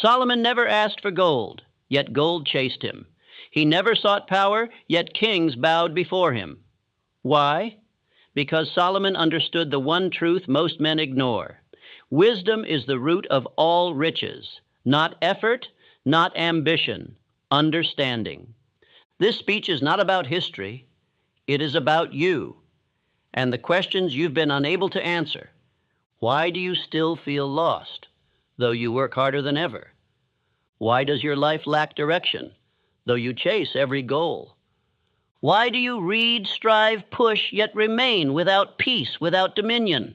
Solomon never asked for gold, yet gold chased him. He never sought power, yet kings bowed before him. Why? Because Solomon understood the one truth most men ignore. Wisdom is the root of all riches, not effort, not ambition, understanding. This speech is not about history. It is about you and the questions you've been unable to answer. Why do you still feel lost, though you work harder than ever? Why does your life lack direction, though you chase every goal? Why do you read, strive, push, yet remain without peace, without dominion?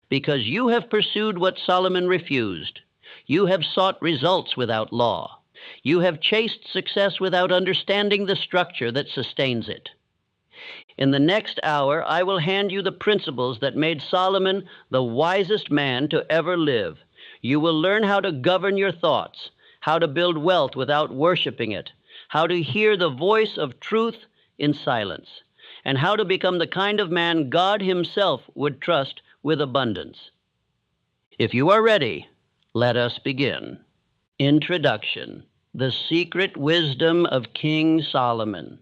Because you have pursued what Solomon refused. You have sought results without law. You have chased success without understanding the structure that sustains it. In the next hour, I will hand you the principles that made Solomon the wisest man to ever live. You will learn how to govern your thoughts, how to build wealth without worshiping it, how to hear the voice of truth in silence, and how to become the kind of man God Himself would trust with abundance. If you are ready, let us begin. Introduction: The Secret Wisdom of King Solomon.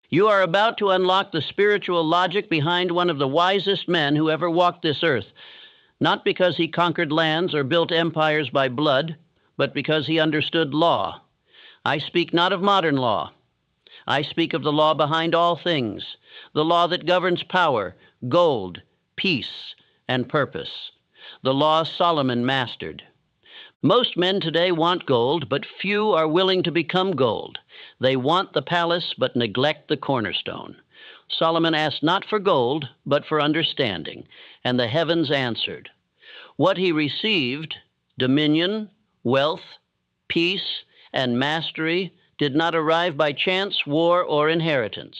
You are about to unlock the spiritual logic behind one of the wisest men who ever walked this earth, not because he conquered lands or built empires by blood, but because he understood law. I speak not of modern law. I speak of the law behind all things, the law that governs power, gold, peace, and purpose, the law Solomon mastered. Most men today want gold, but few are willing to become gold. They want the palace, but neglect the cornerstone. Solomon asked not for gold, but for understanding, and the heavens answered. What he received, dominion, wealth, peace, and mastery, did not arrive by chance, war, or inheritance.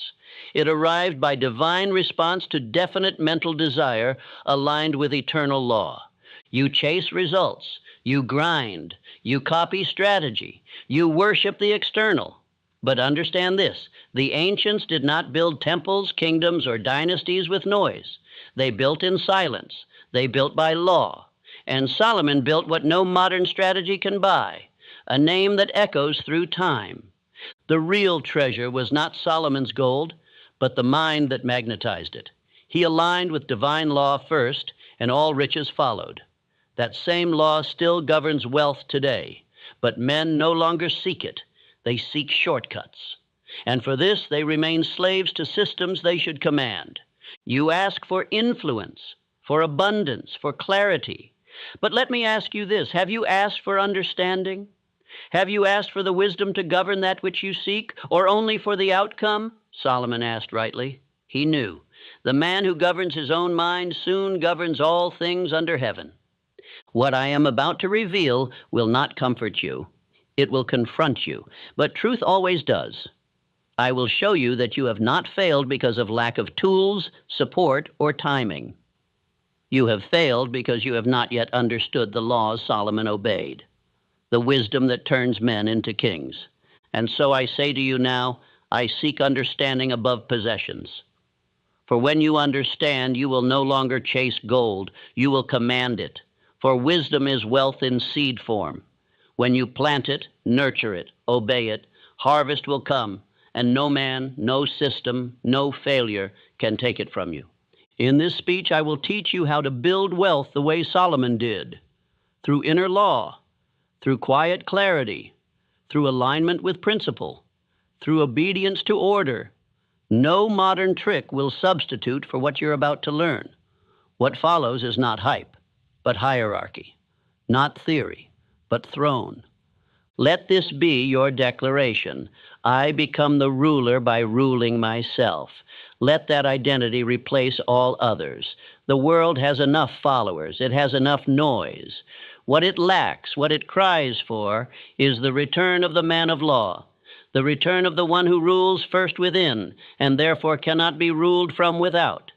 It arrived by divine response to definite mental desire aligned with eternal law. You chase results. You grind. You copy strategy. You worship the external. But understand this: the ancients did not build temples, kingdoms, or dynasties with noise. They built in silence. They built by law. And Solomon built what no modern strategy can buy, a name that echoes through time. The real treasure was not Solomon's gold, but the mind that magnetized it. He aligned with divine law first, and all riches followed. That same law still governs wealth today, but men no longer seek it. They seek shortcuts. And for this, they remain slaves to systems they should command. You ask for influence, for abundance, for clarity. But let me ask you this: have you asked for understanding? Have you asked for the wisdom to govern that which you seek, or only for the outcome? Solomon asked rightly. He knew. The man who governs his own mind soon governs all things under heaven. What I am about to reveal will not comfort you. It will confront you, but truth always does. I will show you that you have not failed because of lack of tools, support, or timing. You have failed because you have not yet understood the laws Solomon obeyed, the wisdom that turns men into kings. And so I say to you now, I seek understanding above possessions. For when you understand, you will no longer chase gold, you will command it. For wisdom is wealth in seed form. When you plant it, nurture it, obey it, harvest will come, and no man, no system, no failure can take it from you. In this speech, I will teach you how to build wealth the way Solomon did, through inner law, through quiet clarity, through alignment with principle, through obedience to order. No modern trick will substitute for what you're about to learn. What follows is not hype, but hierarchy, not theory, but throne. Let this be your declaration. I become the ruler by ruling myself. Let that identity replace all others. The world has enough followers. It has enough noise. What it lacks, what it cries for, is the return of the man of law, the return of the one who rules first within, and therefore cannot be ruled from without.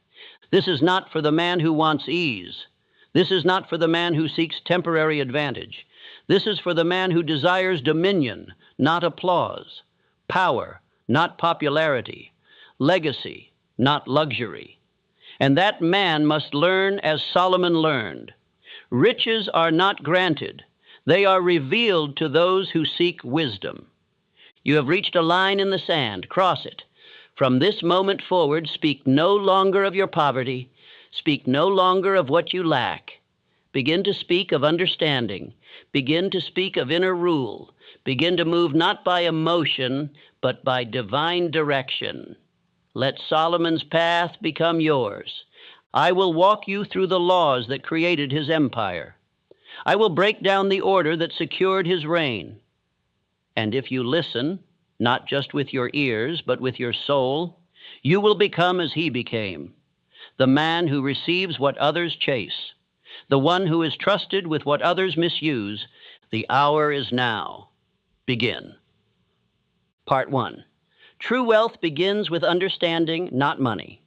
This is not for the man who wants ease. This is not for the man who seeks temporary advantage. This is for the man who desires dominion, not applause, power, not popularity, legacy, not luxury. And that man must learn as Solomon learned. Riches are not granted. They are revealed to those who seek wisdom. You have reached a line in the sand. Cross it. From this moment forward, speak no longer of your poverty. Speak no longer of what you lack. Begin to speak of understanding. Begin to speak of inner rule. Begin to move not by emotion, but by divine direction. Let Solomon's path become yours. I will walk you through the laws that created his empire. I will break down the order that secured his reign. And if you listen, not just with your ears, but with your soul, you will become as he became, the man who receives what others chase, the one who is trusted with what others misuse. The hour is now. Begin. Part 1. True wealth begins with understanding, not money.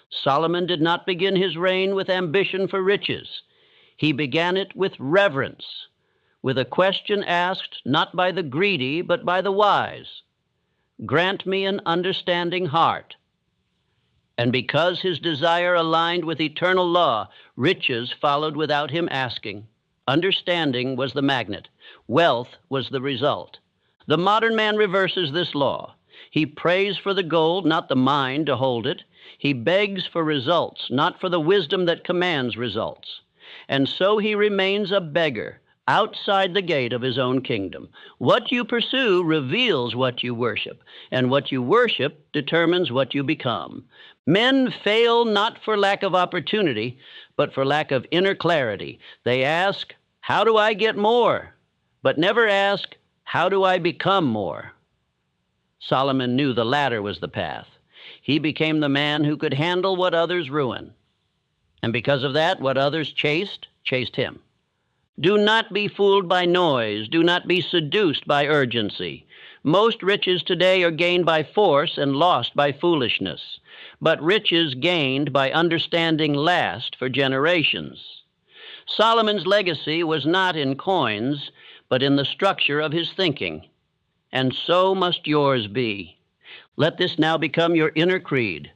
Solomon did not begin his reign with ambition for riches. He began it with reverence, with a question asked not by the greedy, but by the wise. Grant me an understanding heart. And because his desire aligned with eternal law, riches followed without him asking. Understanding was the magnet. Wealth was the result. The modern man reverses this law. He prays for the gold, not the mind to hold it. He begs for results, not for the wisdom that commands results. And so he remains a beggar, outside the gate of his own kingdom. What you pursue reveals what you worship, and what you worship determines what you become. Men fail not for lack of opportunity, but for lack of inner clarity. They ask, how do I get more? But never ask, how do I become more? Solomon knew the latter was the path. He became the man who could handle what others ruin. And because of that, what others chased him. Do not be fooled by noise. Do not be seduced by urgency. Most riches today are gained by force and lost by foolishness. But riches gained by understanding last for generations. Solomon's legacy was not in coins, but in the structure of his thinking. And so must yours be. Let this now become your inner creed.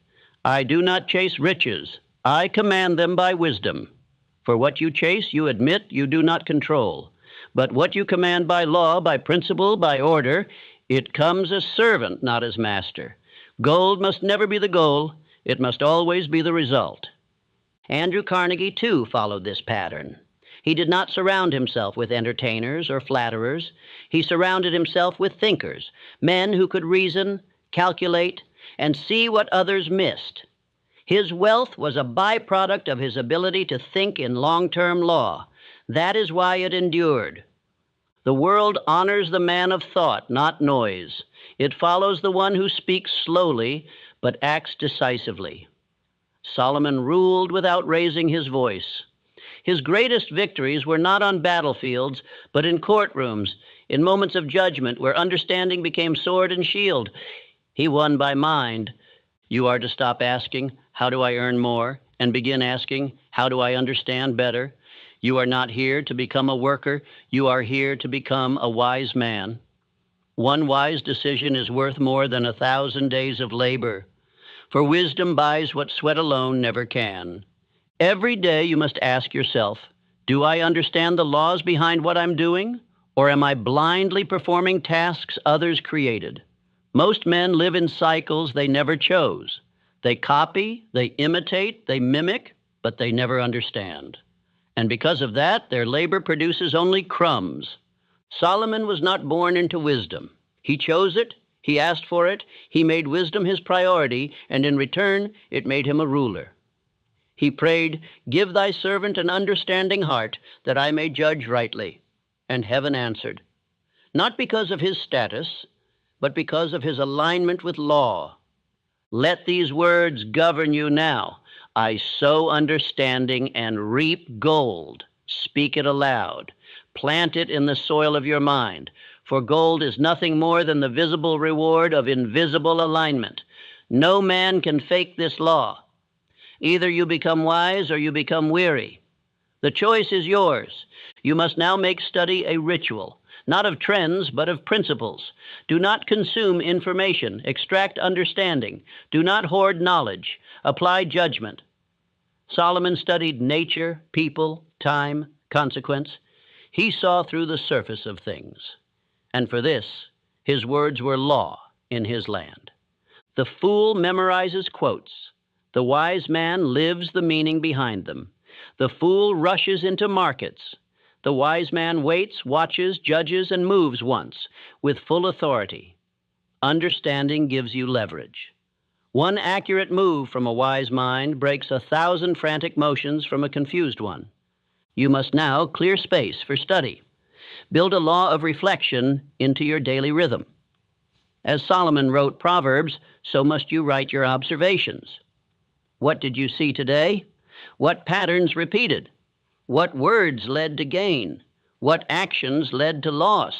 I do not chase riches. I command them by wisdom. For what you chase, you admit you do not control. But what you command by law, by principle, by order, it comes as servant, not as master. Gold must never be the goal. It must always be the result. Andrew Carnegie, too, followed this pattern. He did not surround himself with entertainers or flatterers. He surrounded himself with thinkers, men who could reason, calculate, and see what others missed. His wealth was a byproduct of his ability to think in long-term law. That is why it endured. The world honors the man of thought, not noise. It follows the one who speaks slowly, but acts decisively. Solomon ruled without raising his voice. His greatest victories were not on battlefields, but in courtrooms, in moments of judgment where understanding became sword and shield. He won by mind. You are to stop asking, how do I earn more? And begin asking, how do I understand better? You are not here to become a worker. You are here to become a wise man. One wise decision is worth more than 1,000 days of labor. For wisdom buys what sweat alone never can. Every day you must ask yourself, do I understand the laws behind what I'm doing? Or am I blindly performing tasks others created? Most men live in cycles they never chose. They copy, they imitate, they mimic, but they never understand. And because of that, their labor produces only crumbs. Solomon was not born into wisdom. He chose it, he asked for it, he made wisdom his priority, and in return, it made him a ruler. He prayed, give thy servant an understanding heart, that I may judge rightly. And heaven answered, not because of his status, but because of his alignment with law. Let these words govern you now. I sow understanding and reap gold. Speak it aloud. Plant it in the soil of your mind. For gold is nothing more than the visible reward of invisible alignment. No man can fake this law. Either you become wise or you become weary. The choice is yours. You must now make study a ritual, not of trends, but of principles. Do not consume information, extract understanding. Do not hoard knowledge, apply judgment. Solomon studied nature, people, time, consequence. He saw through the surface of things, and for this his words were law in his land. The fool memorizes quotes. The wise man lives the meaning behind them. The fool rushes into markets. The wise man waits, watches, judges, and moves once with full authority. Understanding gives you leverage. One accurate move from a wise mind breaks 1,000 frantic motions from a confused one. You must now clear space for study. Build a law of reflection into your daily rhythm. As Solomon wrote Proverbs, so must you write your observations. What did you see today? What patterns repeated? What words led to gain? What actions led to loss?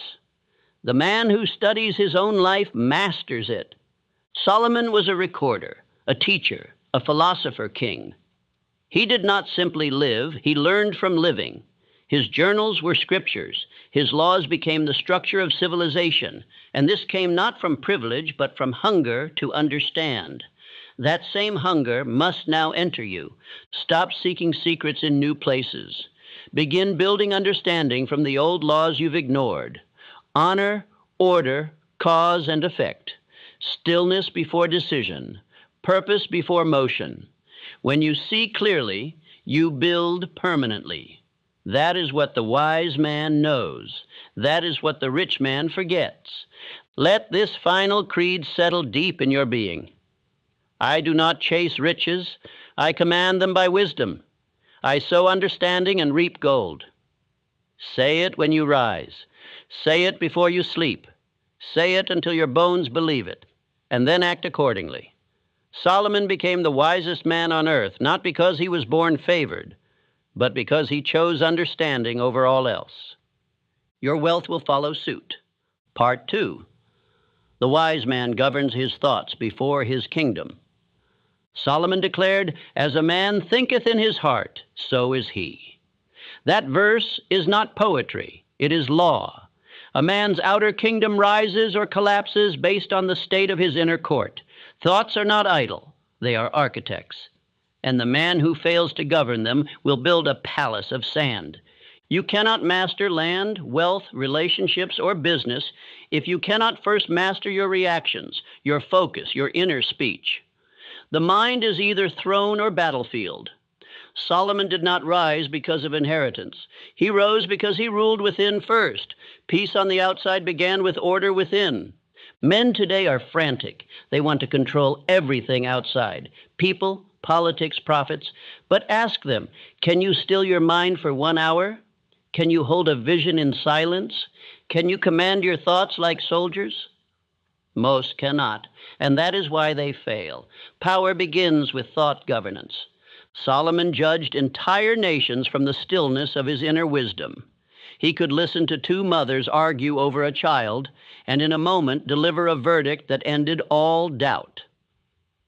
The man who studies his own life masters it. Solomon was a recorder, a teacher, a philosopher king. He did not simply live, he learned from living. His journals were scriptures. His laws became the structure of civilization, and this came not from privilege, but from hunger to understand. That same hunger must now enter you. Stop seeking secrets in new places. Begin building understanding from the old laws you've ignored. Honor, order, cause and effect. Stillness before decision. Purpose before motion. When you see clearly, you build permanently. That is what the wise man knows. That is what the rich man forgets. Let this final creed settle deep in your being. I do not chase riches. I command them by wisdom. I sow understanding and reap gold. Say it when you rise. Say it before you sleep. Say it until your bones believe it, and then act accordingly. Solomon became the wisest man on earth, not because he was born favored, but because he chose understanding over all else. Your wealth will follow suit. Part 2. The wise man governs his thoughts before his kingdom. Solomon declared, "As a man thinketh in his heart, so is he." That verse is not poetry, it is law. A man's outer kingdom rises or collapses based on the state of his inner court. Thoughts are not idle, they are architects. And the man who fails to govern them will build a palace of sand. You cannot master land, wealth, relationships, or business if you cannot first master your reactions, your focus, your inner speech. The mind is either throne or battlefield. Solomon did not rise because of inheritance. He rose because he ruled within first. Peace on the outside began with order within. Men today are frantic. They want to control everything outside. People, politics, profits. But ask them, can you still your mind for 1 hour? Can you hold a vision in silence? Can you command your thoughts like soldiers? Most cannot, and that is why they fail. Power begins with thought governance. Solomon judged entire nations from the stillness of his inner wisdom. He could listen to 2 mothers argue over a child, and in a moment deliver a verdict that ended all doubt.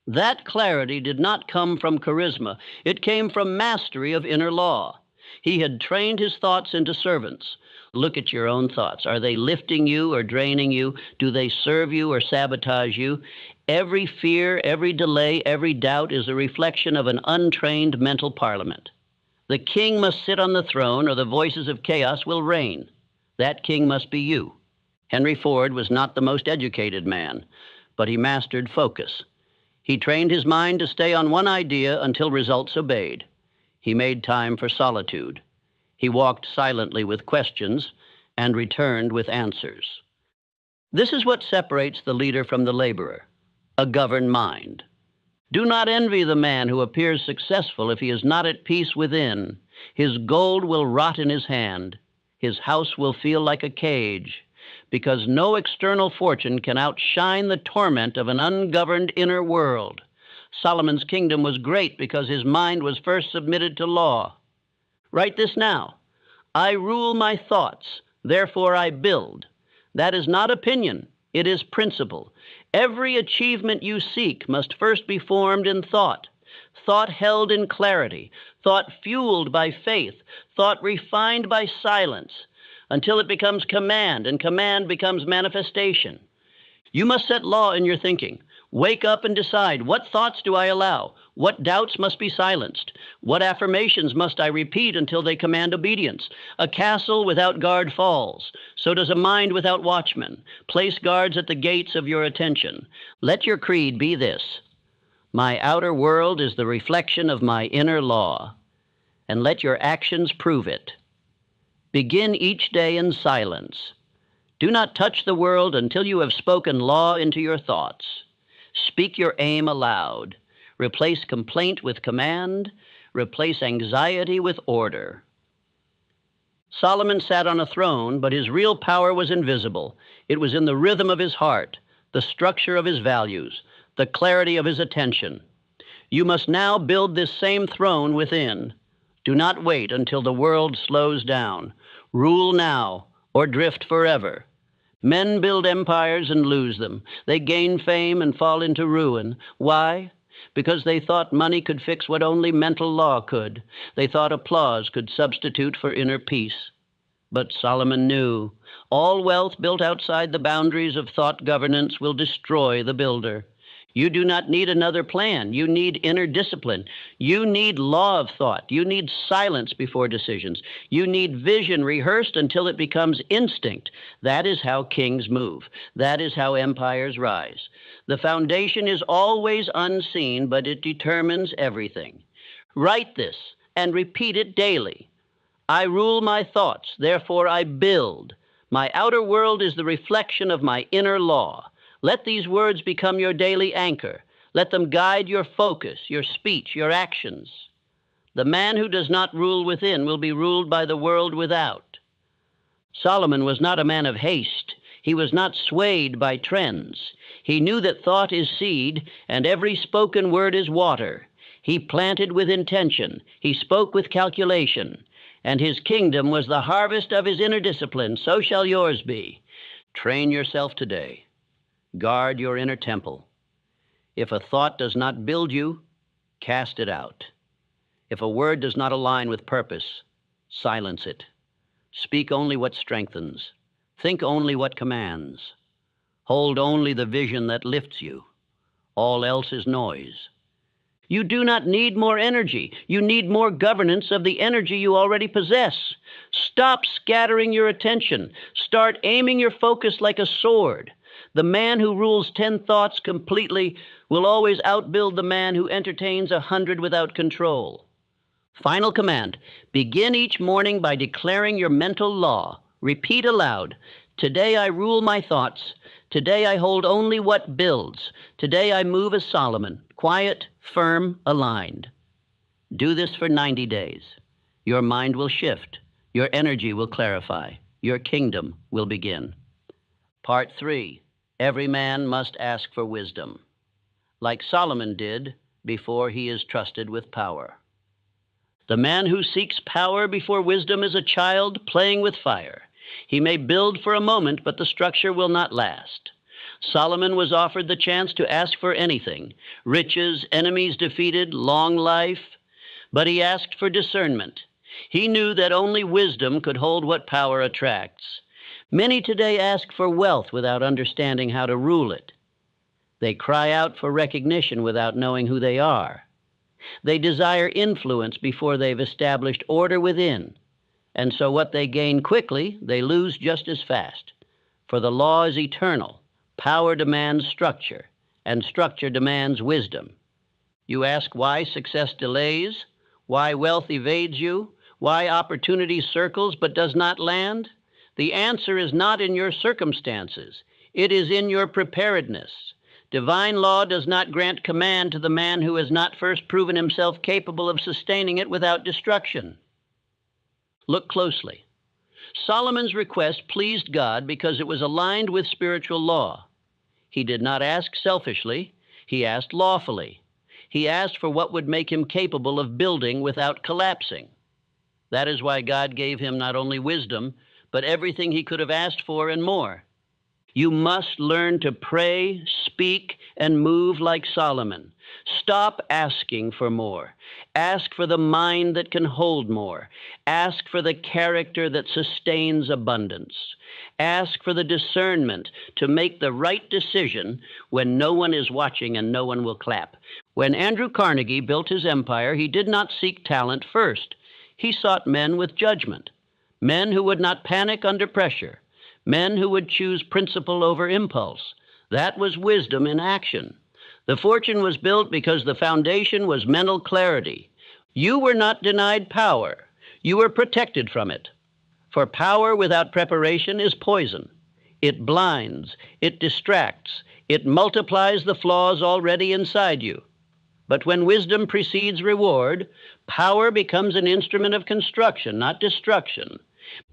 That clarity did not come from charisma. It came from mastery of inner law. He had trained his thoughts into servants. Look at your own thoughts. Are they lifting you or draining you? Do they serve you or sabotage you? Every fear, every delay, every doubt is a reflection of an untrained mental parliament. The king must sit on the throne or the voices of chaos will reign. That king must be you. Henry Ford was not the most educated man, but he mastered focus. He trained his mind to stay on one idea until results obeyed. He made time for solitude. He walked silently with questions and returned with answers. This is what separates the leader from the laborer, a governed mind. Do not envy the man who appears successful if he is not at peace within. His gold will rot in his hand. His house will feel like a cage, because no external fortune can outshine the torment of an ungoverned inner world. Solomon's kingdom was great because his mind was first submitted to law. Write this now. I rule my thoughts, therefore I build. That is not opinion, it is principle. Every achievement you seek must first be formed in thought. Thought held in clarity, thought fueled by faith, thought refined by silence, until it becomes command, and command becomes manifestation. You must set law in your thinking. Wake up and decide, what thoughts do I allow? What doubts must be silenced? What affirmations must I repeat until they command obedience? A castle without guard falls. So does a mind without watchmen. Place guards at the gates of your attention. Let your creed be this: my outer world is the reflection of my inner law, and let your actions prove it. Begin each day in silence. Do not touch the world until you have spoken law into your thoughts. Speak your aim aloud. Replace complaint with command. Replace anxiety with order. Solomon sat on a throne, but his real power was invisible. It was in the rhythm of his heart, the structure of his values, the clarity of his attention. You must now build this same throne within. Do not wait until the world slows down. Rule now, or drift forever. Men build empires and lose them. They gain fame and fall into ruin. Why? Because they thought money could fix what only mental law could. They thought applause could substitute for inner peace. But Solomon knew all wealth built outside the boundaries of thought governance will destroy the builder. You do not need another plan. You need inner discipline. You need law of thought. You need silence before decisions. You need vision rehearsed until it becomes instinct. That is how kings move. That is how empires rise. The foundation is always unseen, but it determines everything. Write this and repeat it daily. I rule my thoughts, therefore I build. My outer world is the reflection of my inner law. Let these words become your daily anchor. Let them guide your focus, your speech, your actions. The man who does not rule within will be ruled by the world without. Solomon was not a man of haste. He was not swayed by trends. He knew that thought is seed, and every spoken word is water. He planted with intention. He spoke with calculation. And his kingdom was the harvest of his inner discipline. So shall yours be. Train yourself today. Guard your inner temple. If a thought does not build you, cast it out. If a word does not align with purpose, silence it. Speak only what strengthens. Think only what commands. Hold only the vision that lifts you. All else is noise. You do not need more energy. You need more governance of the energy you already possess. Stop scattering your attention. Start aiming your focus like a sword. The man who rules 10 thoughts completely will always outbuild the man who entertains 100 without control. Final command: begin each morning by declaring your mental law. Repeat aloud: today I rule my thoughts. Today I hold only what builds. Today I move as Solomon, quiet, firm, aligned. Do this for 90 days. Your mind will shift. Your energy will clarify. Your kingdom will begin. Part 3. Every man must ask for wisdom, like Solomon did before he is trusted with power. The man who seeks power before wisdom is a child playing with fire. He may build for a moment, but the structure will not last. Solomon was offered the chance to ask for anything: riches, enemies defeated, long life. But he asked for discernment. He knew that only wisdom could hold what power attracts. Many today ask for wealth without understanding how to rule it. They cry out for recognition without knowing who they are. They desire influence before they've established order within. And so what they gain quickly, they lose just as fast. For the law is eternal. Power demands structure, and structure demands wisdom. You ask why success delays, why wealth evades you, why opportunity circles but does not land? The answer is not in your circumstances. It is in your preparedness. Divine law does not grant command to the man who has not first proven himself capable of sustaining it without destruction. Look closely. Solomon's request pleased God because it was aligned with spiritual law. He did not ask selfishly. He asked lawfully. He asked for what would make him capable of building without collapsing. That is why God gave him not only wisdom, but everything he could have asked for and more. You must learn to pray, speak, and move like Solomon. Stop asking for more. Ask for the mind that can hold more. Ask for the character that sustains abundance. Ask for the discernment to make the right decision when no one is watching and no one will clap. When Andrew Carnegie built his empire, he did not seek talent first. He sought men with judgment, men who would not panic under pressure, men who would choose principle over impulse. That was wisdom in action. The fortune was built because the foundation was mental clarity. You were not denied power. You were protected from it. For power without preparation is poison. It blinds, it distracts, it multiplies the flaws already inside you. But when wisdom precedes reward, power becomes an instrument of construction, not destruction.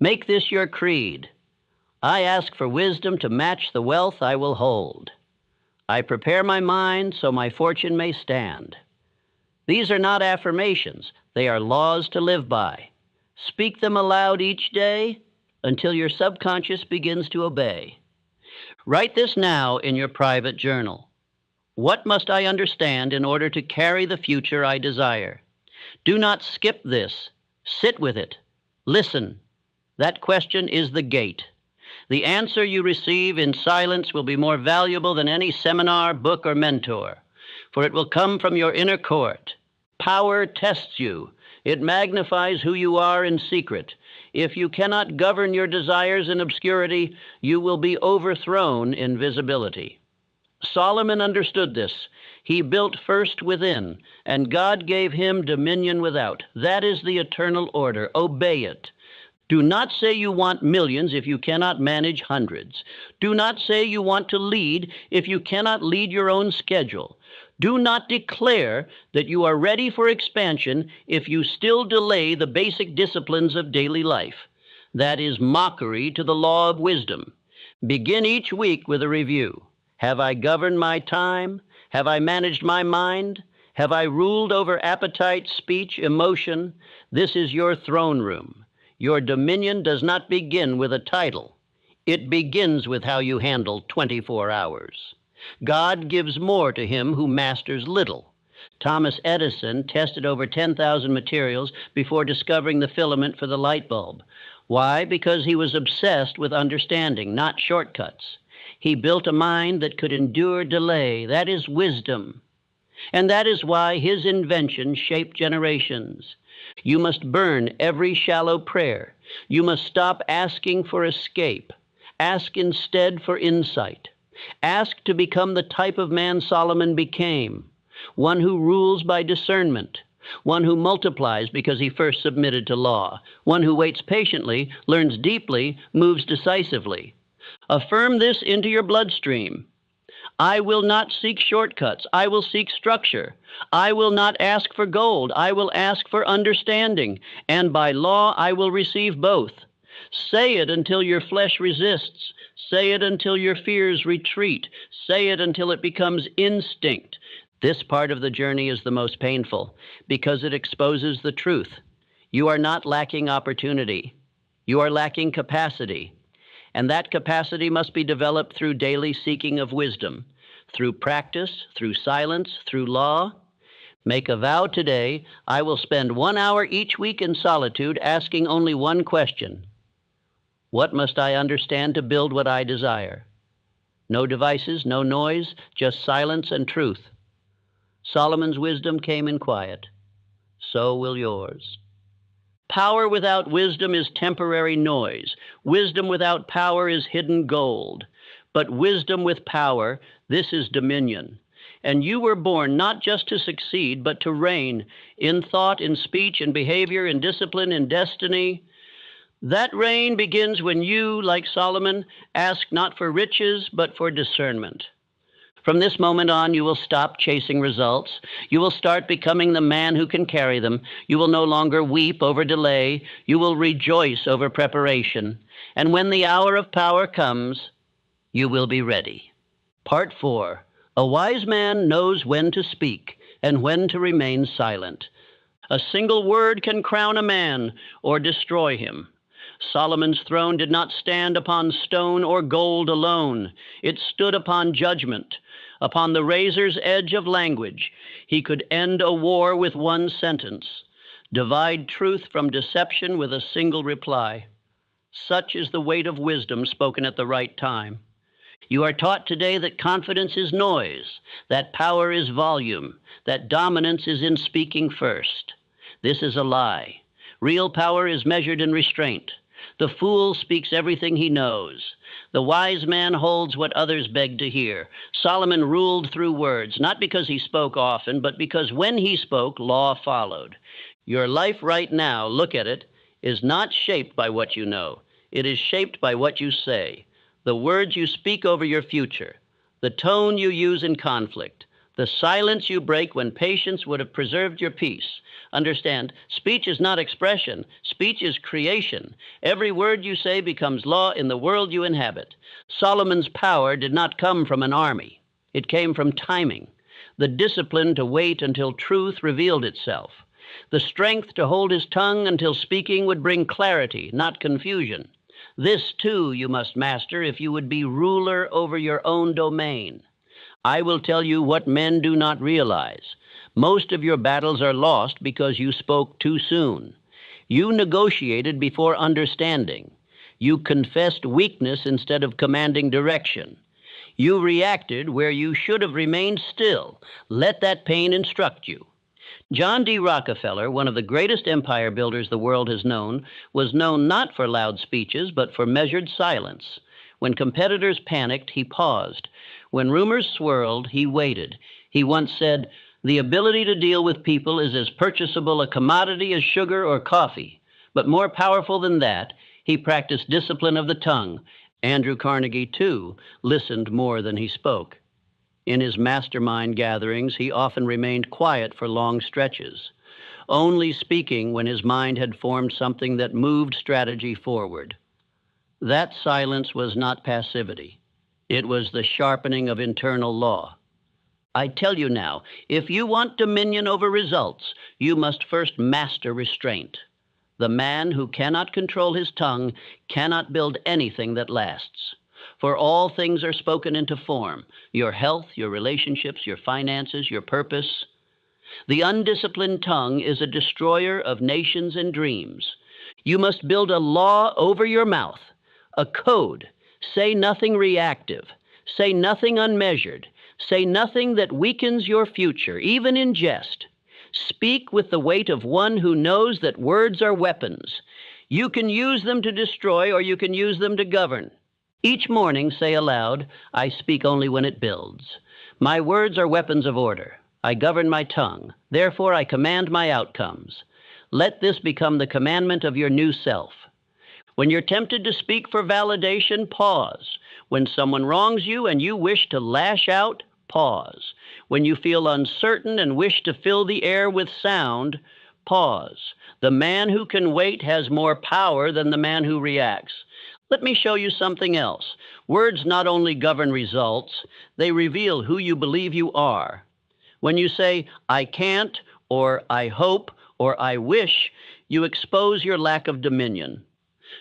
Make this your creed. I ask for wisdom to match the wealth I will hold. I prepare my mind so my fortune may stand. These are not affirmations. They are laws to live by. Speak them aloud each day until your subconscious begins to obey. Write this now in your private journal. What must I understand in order to carry the future I desire? Do not skip this. Sit with it. Listen. That question is the gate. The answer you receive in silence will be more valuable than any seminar, book, or mentor, for it will come from your inner court. Power tests you. It magnifies who you are in secret. If you cannot govern your desires in obscurity, you will be overthrown in visibility. Solomon understood this. He built first within, and God gave him dominion without. That is the eternal order. Obey it. Do not say you want millions if you cannot manage hundreds. Do not say you want to lead if you cannot lead your own schedule. Do not declare that you are ready for expansion if you still delay the basic disciplines of daily life. That is mockery to the law of wisdom. Begin each week with a review. Have I governed my time? Have I managed my mind? Have I ruled over appetite, speech, emotion? This is your throne room. Your dominion does not begin with a title. It begins with how you handle 24 hours. God gives more to him who masters little. Thomas Edison tested over 10,000 materials before discovering the filament for the light bulb. Why? Because he was obsessed with understanding, not shortcuts. He built a mind that could endure delay. That is wisdom. And that is why his invention shaped generations. You must burn every shallow prayer. You must stop asking for escape. Ask instead for insight. Ask to become the type of man Solomon became, one who rules by discernment, one who multiplies because he first submitted to law, one who waits patiently, learns deeply, moves decisively. Affirm this into your bloodstream. I will not seek shortcuts. I will seek structure. I will not ask for gold. I will ask for understanding. And by law, I will receive both. Say it until your flesh resists. Say it until your fears retreat. Say it until it becomes instinct. This part of the journey is the most painful because it exposes the truth. You are not lacking opportunity. You are lacking capacity. And that capacity must be developed through daily seeking of wisdom, through practice, through silence, through law. Make a vow today, I will spend 1 hour each week in solitude asking only one question. What must I understand to build what I desire? No devices, no noise, just silence and truth. Solomon's wisdom came in quiet. So will yours. Power without wisdom is temporary noise. Wisdom without power is hidden gold. But wisdom with power, this is dominion. And you were born not just to succeed, but to reign in thought, in speech, in behavior, in discipline, in destiny. That reign begins when you, like Solomon, ask not for riches, but for discernment. From this moment on, you will stop chasing results. You will start becoming the man who can carry them. You will no longer weep over delay. You will rejoice over preparation. And when the hour of power comes, you will be ready. Part 4. A wise man knows when to speak and when to remain silent. A single word can crown a man or destroy him. Solomon's throne did not stand upon stone or gold alone. It stood upon judgment. Upon the razor's edge of language, he could end a war with one sentence, divide truth from deception with a single reply. Such is the weight of wisdom spoken at the right time. You are taught today that confidence is noise, that power is volume, that dominance is in speaking first. This is a lie. Real power is measured in restraint. The fool speaks everything he knows. The wise man holds what others beg to hear. Solomon ruled through words, not because he spoke often, but because when he spoke, law followed. Your life right now, look at it, is not shaped by what you know. It is shaped by what you say, the words you speak over your future, the tone you use in conflict, the silence you break when patience would have preserved your peace. Understand, speech is not expression. Speech is creation. Every word you say becomes law in the world you inhabit. Solomon's power did not come from an army. It came from timing, the discipline to wait until truth revealed itself, the strength to hold his tongue until speaking would bring clarity, not confusion. This, too, you must master if you would be ruler over your own domain. I will tell you what men do not realize. Most of your battles are lost because you spoke too soon. You negotiated before understanding. You confessed weakness instead of commanding direction. You reacted where you should have remained still. Let that pain instruct you. John D. Rockefeller, one of the greatest empire builders the world has known, was known not for loud speeches, but for measured silence. When competitors panicked, he paused. When rumors swirled, he waited. He once said, "The ability to deal with people is as purchasable a commodity as sugar or coffee." But more powerful than that, he practiced discipline of the tongue. Andrew Carnegie, too, listened more than he spoke. In his mastermind gatherings, he often remained quiet for long stretches, only speaking when his mind had formed something that moved strategy forward. That silence was not passivity. It was the sharpening of internal law. I tell you now, if you want dominion over results, you must first master restraint. The man who cannot control his tongue cannot build anything that lasts. For all things are spoken into form, your health, your relationships, your finances, your purpose. The undisciplined tongue is a destroyer of nations and dreams. You must build a law over your mouth, a code. Say nothing reactive. Say nothing unmeasured. Say nothing that weakens your future, even in jest. Speak with the weight of one who knows that words are weapons. You can use them to destroy or you can use them to govern. Each morning say aloud, "I speak only when it builds." My words are weapons of order. I govern my tongue. Therefore, I command my outcomes. Let this become the commandment of your new self. When you're tempted to speak for validation, pause. When someone wrongs you and you wish to lash out, pause. When you feel uncertain and wish to fill the air with sound, pause. The man who can wait has more power than the man who reacts. Let me show you something else. Words not only govern results, they reveal who you believe you are. When you say, "I can't," or "I hope," or "I wish," you expose your lack of dominion.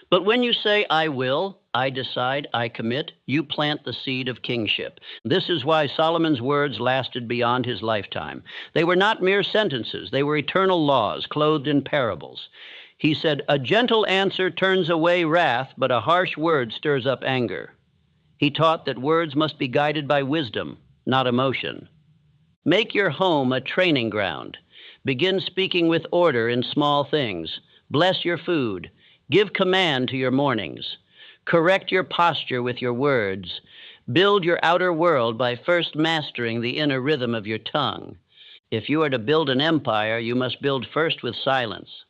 But when you say, "I will," "I decide," "I commit," you plant the seed of kingship. This is why Solomon's words lasted beyond his lifetime. They were not mere sentences. They were eternal laws clothed in parables. He said, "A gentle answer turns away wrath, but a harsh word stirs up anger." He taught that words must be guided by wisdom, not emotion. Make your home a training ground. Begin speaking with order in small things. Bless your food. Give command to your mornings. Correct your posture with your words. Build your outer world by first mastering the inner rhythm of your tongue. If you are to build an empire, you must build first with silence.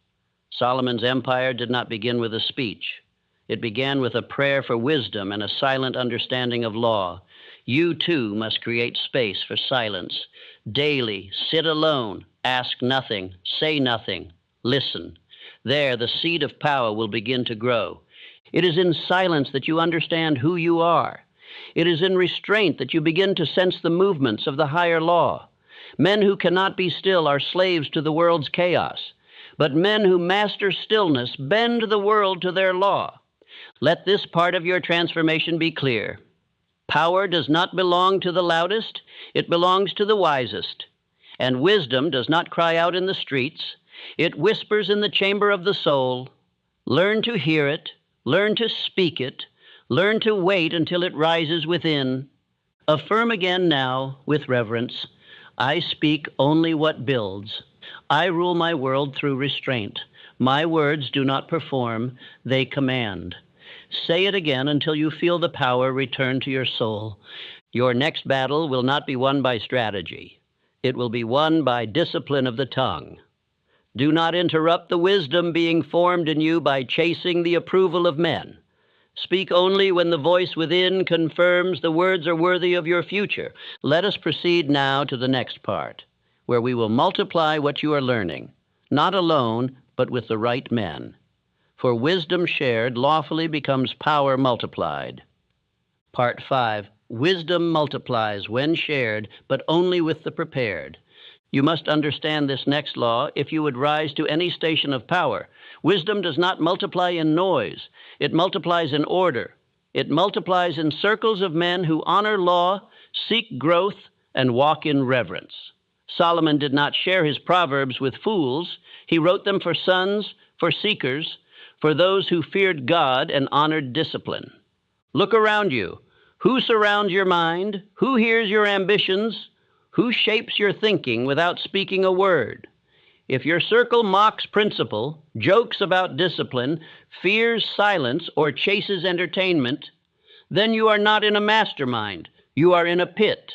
Solomon's empire did not begin with a speech. It began with a prayer for wisdom and a silent understanding of law. You, too, must create space for silence. Daily, sit alone, ask nothing, say nothing, listen. There, the seed of power will begin to grow. It is in silence that you understand who you are. It is in restraint that you begin to sense the movements of the higher law. Men who cannot be still are slaves to the world's chaos. But men who master stillness bend the world to their law. Let this part of your transformation be clear. Power does not belong to the loudest, it belongs to the wisest. And wisdom does not cry out in the streets, it whispers in the chamber of the soul. Learn to hear it, Learn to speak it. Learn to wait until it rises within. Affirm again now with reverence, I speak only what builds. I rule my world through restraint. My words do not perform, they command. Say it again until you feel the power return to your soul. Your next battle will not be won by strategy. It will be won by discipline of the tongue. Do not interrupt the wisdom being formed in you by chasing the approval of men. Speak only when the voice within confirms the words are worthy of your future. Let us proceed now to the next part, where we will multiply what you are learning, not alone, but with the right men. For wisdom shared lawfully becomes power multiplied. Part 5. Wisdom multiplies when shared, but only with the prepared. You must understand this next law if you would rise to any station of power. Wisdom does not multiply in noise. It multiplies in order. It multiplies in circles of men who honor law, seek growth, and walk in reverence. Solomon did not share his proverbs with fools. He wrote them for sons, for seekers, for those who feared God and honored discipline. Look around you. Who surrounds your mind? Who hears your ambitions? Who shapes your thinking without speaking a word? If your circle mocks principle, jokes about discipline, fears silence, or chases entertainment, then you are not in a mastermind. You are in a pit.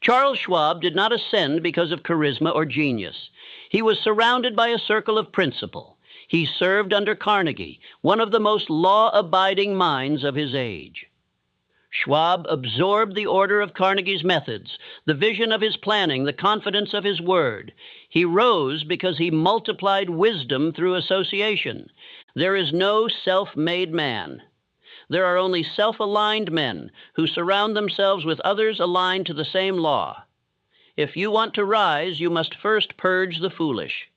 Charles Schwab did not ascend because of charisma or genius. He was surrounded by a circle of principle. He served under Carnegie, one of the most law-abiding minds of his age. Schwab absorbed the order of Carnegie's methods, the vision of his planning, the confidence of his word. He rose because he multiplied wisdom through association. There is no self-made man. There are only self-aligned men who surround themselves with others aligned to the same law. If you want to rise, you must first purge the foolish.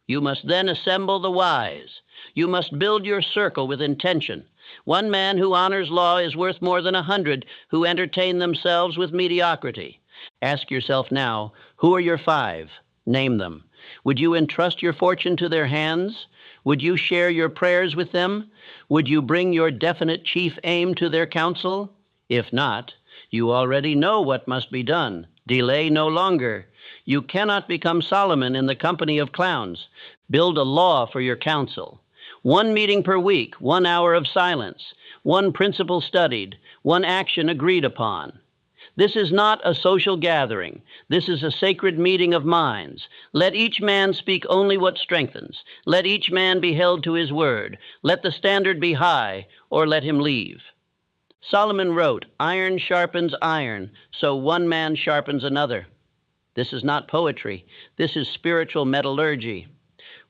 You must then assemble the wise. You must build your circle with intention. One man who honors law is worth more than 100 who entertain themselves with mediocrity. Ask yourself now, who are your 5? Name them. Would you entrust your fortune to their hands? Would you share your prayers with them? Would you bring your definite chief aim to their counsel? If not, you already know what must be done. Delay no longer. You cannot become Solomon in the company of clowns. Build a law for your counsel. 1 meeting per week, 1 hour of silence, 1 principle studied, 1 action agreed upon. This is not a social gathering. This is a sacred meeting of minds. Let each man speak only what strengthens. Let each man be held to his word. Let the standard be high, or let him leave. Solomon wrote, "Iron sharpens iron, so one man sharpens another." This is not poetry. This is spiritual metallurgy.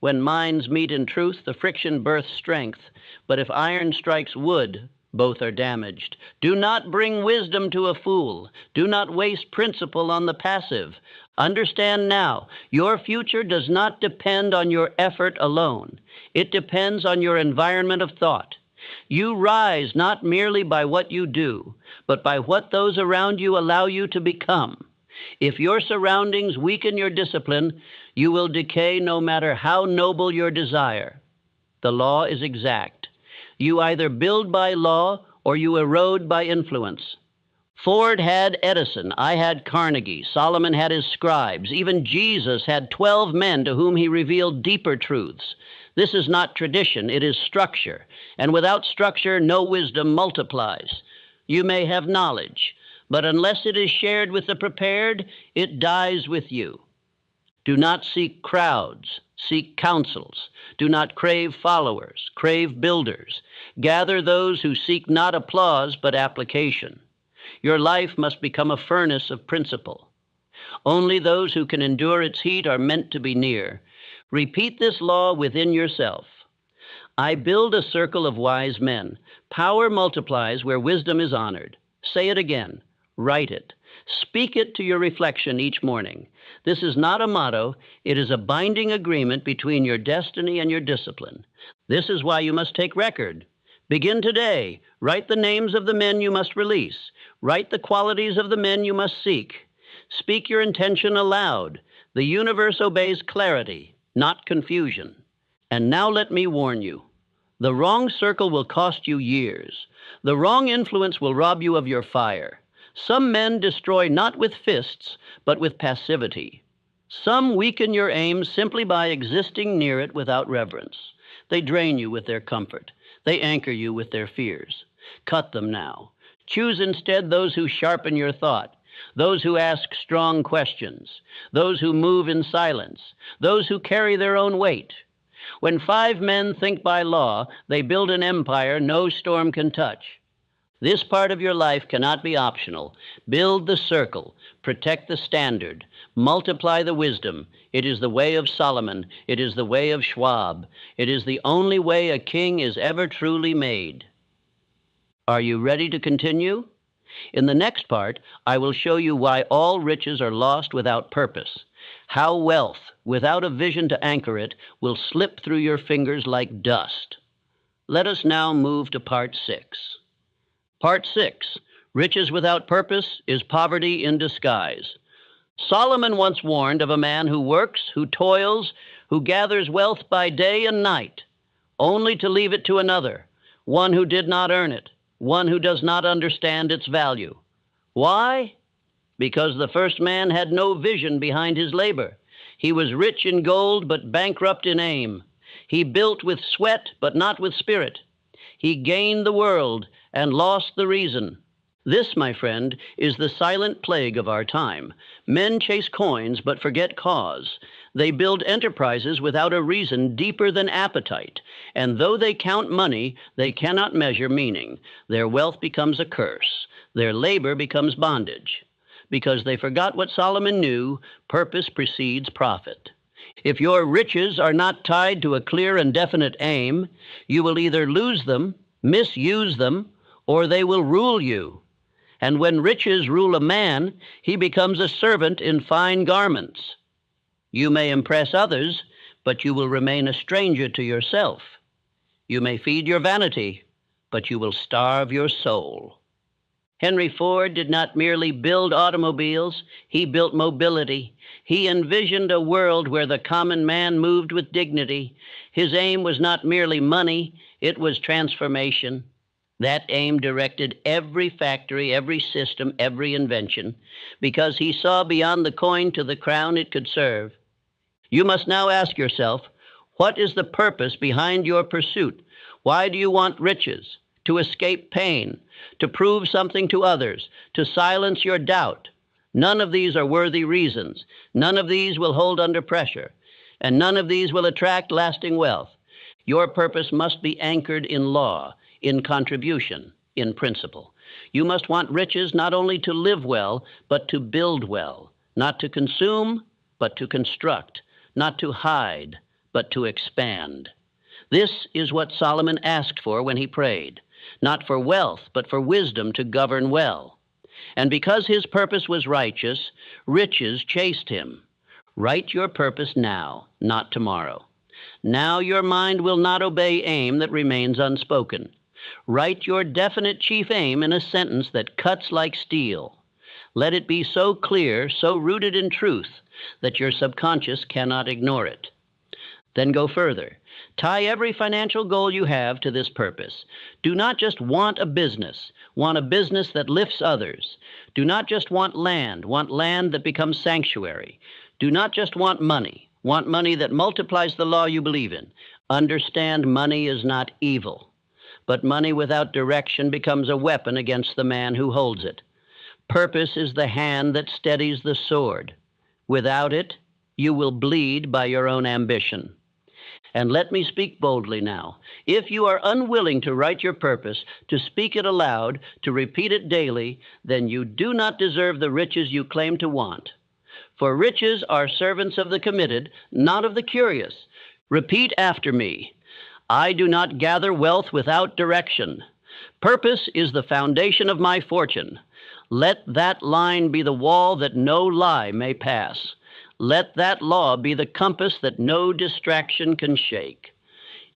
When minds meet in truth, the friction births strength. But if iron strikes wood, both are damaged. Do not bring wisdom to a fool. Do not waste principle on the passive. Understand now, your future does not depend on your effort alone. It depends on your environment of thought. You rise not merely by what you do, but by what those around you allow you to become. If your surroundings weaken your discipline, you will decay no matter how noble your desire. The law is exact. You either build by law or you erode by influence. Ford had Edison, I had Carnegie, Solomon had his scribes, even Jesus had 12 men to whom he revealed deeper truths. This is not tradition, it is structure, and without structure, no wisdom multiplies. You may have knowledge, but unless it is shared with the prepared, it dies with you. Do not seek crowds, seek counsels. Do not crave followers, crave builders. Gather those who seek not applause, but application. Your life must become a furnace of principle. Only those who can endure its heat are meant to be near. Repeat this law within yourself. I build a circle of wise men. Power multiplies where wisdom is honored. Say it again. Write it. Speak it to your reflection each morning. This is not a motto. It is a binding agreement between your destiny and your discipline. This is why you must take record. Begin today. Write the names of the men you must release. Write the qualities of the men you must seek. Speak your intention aloud. The universe obeys clarity, not confusion. And now let me warn you. The wrong circle will cost you years. The wrong influence will rob you of your fire. Some men destroy not with fists, but with passivity. Some weaken your aim simply by existing near it without reverence. They drain you with their comfort. They anchor you with their fears. Cut them now. Choose instead those who sharpen your thought, those who ask strong questions, those who move in silence, those who carry their own weight. When 5 men think by law, they build an empire no storm can touch. This part of your life cannot be optional. Build the circle, protect the standard, multiply the wisdom. It is the way of Solomon. It is the way of Schwab. It is the only way a king is ever truly made. Are you ready to continue? In the next part, I will show you why all riches are lost without purpose, how wealth, without a vision to anchor it, will slip through your fingers like dust. Let us now move to Part 6. Part 6, Riches Without Purpose is Poverty in Disguise. Solomon once warned of a man who works, who toils, who gathers wealth by day and night, only to leave it to another, one who did not earn it, one who does not understand its value. Why? Because the first man had no vision behind his labor. He was rich in gold, but bankrupt in aim. He built with sweat, but not with spirit. He gained the world and lost the reason. This, my friend, is the silent plague of our time. Men chase coins, but forget cause. They build enterprises without a reason deeper than appetite. And though they count money, they cannot measure meaning. Their wealth becomes a curse. Their labor becomes bondage. Because they forgot what Solomon knew, purpose precedes profit. If your riches are not tied to a clear and definite aim, you will either lose them, misuse them, or they will rule you. And when riches rule a man, he becomes a servant in fine garments. You may impress others, but you will remain a stranger to yourself. You may feed your vanity, but you will starve your soul. Henry Ford did not merely build automobiles, he built mobility. He envisioned a world where the common man moved with dignity. His aim was not merely money, it was transformation. That aim directed every factory, every system, every invention, because he saw beyond the coin to the crown it could serve. You must now ask yourself, what is the purpose behind your pursuit? Why do you want riches? To escape pain, to prove something to others, to silence your doubt. None of these are worthy reasons. None of these will hold under pressure, and none of these will attract lasting wealth. Your purpose must be anchored in law, in contribution, in principle. You must want riches not only to live well, but to build well, not to consume, but to construct, not to hide, but to expand. This is what Solomon asked for when he prayed, not for wealth, but for wisdom to govern well. And because his purpose was righteous, riches chased him. Write your purpose now, not tomorrow. Now your mind will not obey aim that remains unspoken. Write your definite chief aim in a sentence that cuts like steel. Let it be so clear, so rooted in truth, that your subconscious cannot ignore it. Then go further. Tie every financial goal you have to this purpose. Do not just want a business that lifts others. Do not just want land that becomes sanctuary. Do not just want money that multiplies the law you believe in. Understand money is not evil, but money without direction becomes a weapon against the man who holds it. Purpose is the hand that steadies the sword. Without it, you will bleed by your own ambition. And let me speak boldly now. If you are unwilling to write your purpose, to speak it aloud, to repeat it daily, then you do not deserve the riches you claim to want. For riches are servants of the committed, not of the curious. Repeat after me. I do not gather wealth without direction. Purpose is the foundation of my fortune. Let that line be the wall that no lie may pass. Let that law be the compass that no distraction can shake.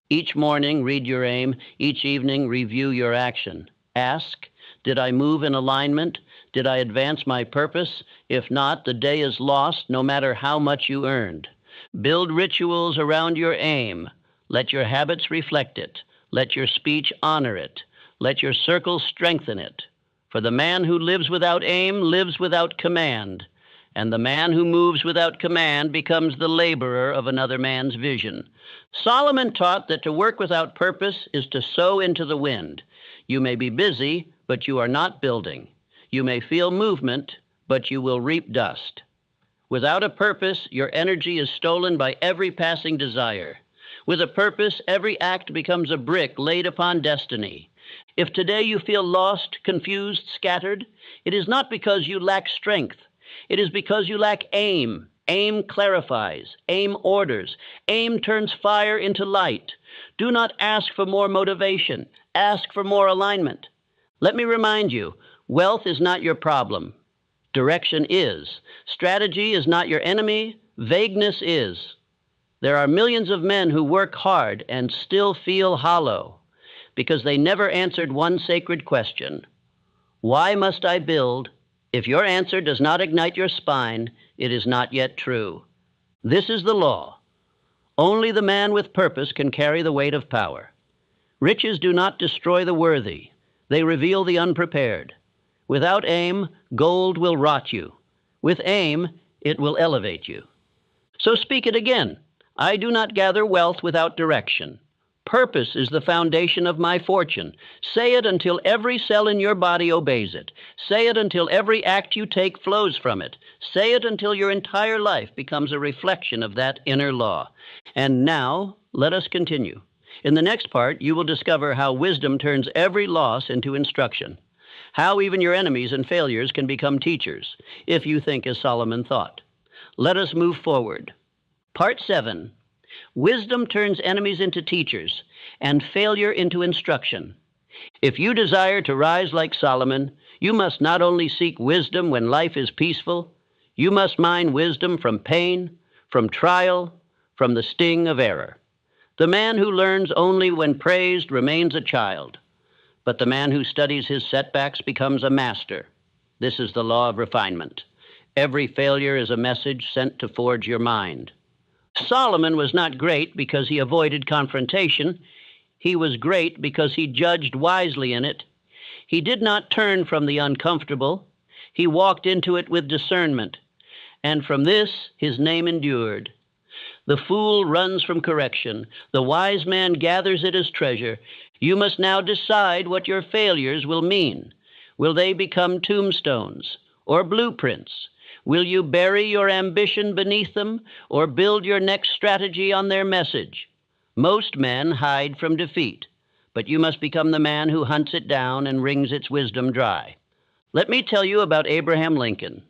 Each morning, read your aim. Each evening, review your action. Ask, did I move in alignment? Did I advance my purpose? If not, the day is lost, no matter how much you earned. Build rituals around your aim. Let your habits reflect it. Let your speech honor it. Let your circle strengthen it. For the man who lives without aim lives without command, and the man who moves without command becomes the laborer of another man's vision. Solomon taught that to work without purpose is to sow into the wind. You may be busy, but you are not building. You may feel movement, but you will reap dust. Without a purpose, your energy is stolen by every passing desire. With a purpose, every act becomes a brick laid upon destiny. If today you feel lost, confused, scattered, it is not because you lack strength. It is because you lack aim. Aim clarifies. Aim orders. Aim turns fire into light. Do not ask for more motivation. Ask for more alignment. Let me remind you, wealth is not your problem. Direction is. Strategy is not your enemy. Vagueness is. There are millions of men who work hard and still feel hollow because they never answered one sacred question. Why must I build? If your answer does not ignite your spine, it is not yet true. This is the law. Only the man with purpose can carry the weight of power. Riches do not destroy the worthy. They reveal the unprepared. Without aim, gold will rot you. With aim, it will elevate you. So speak it again. I do not gather wealth without direction. Purpose is the foundation of my fortune. Say it until every cell in your body obeys it. Say it until every act you take flows from it. Say it until your entire life becomes a reflection of that inner law. And now, let us continue. In the next part, you will discover how wisdom turns every loss into instruction. How even your enemies and failures can become teachers, if you think as Solomon thought. Let us move forward. Part 7. Wisdom turns enemies into teachers, and failure into instruction. If you desire to rise like Solomon, you must not only seek wisdom when life is peaceful, you must mine wisdom from pain, from trial, from the sting of error. The man who learns only when praised remains a child, but the man who studies his setbacks becomes a master. This is the law of refinement. Every failure is a message sent to forge your mind. Solomon was not great because he avoided confrontation. He was great because he judged wisely in it. He did not turn from the uncomfortable. He walked into it with discernment, and from this his name endured. The fool runs from correction. The wise man gathers it as treasure. You must now decide what your failures will mean. Will they become tombstones or blueprints? Will you bury your ambition beneath them or build your next strategy on their message? Most men hide from defeat, but you must become the man who hunts it down and wrings its wisdom dry. Let me tell you about Abraham Lincoln.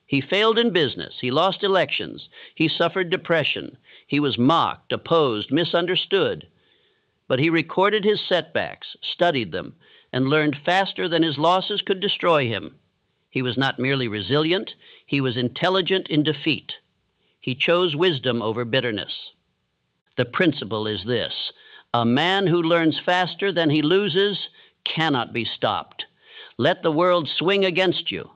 He failed in business. He lost elections. He suffered depression. He was mocked, opposed, misunderstood. But he recorded his setbacks, studied them, and learned faster than his losses could destroy him. He was not merely resilient, he was intelligent in defeat. He chose wisdom over bitterness. The principle is this: a man who learns faster than he loses cannot be stopped. Let the world swing against you.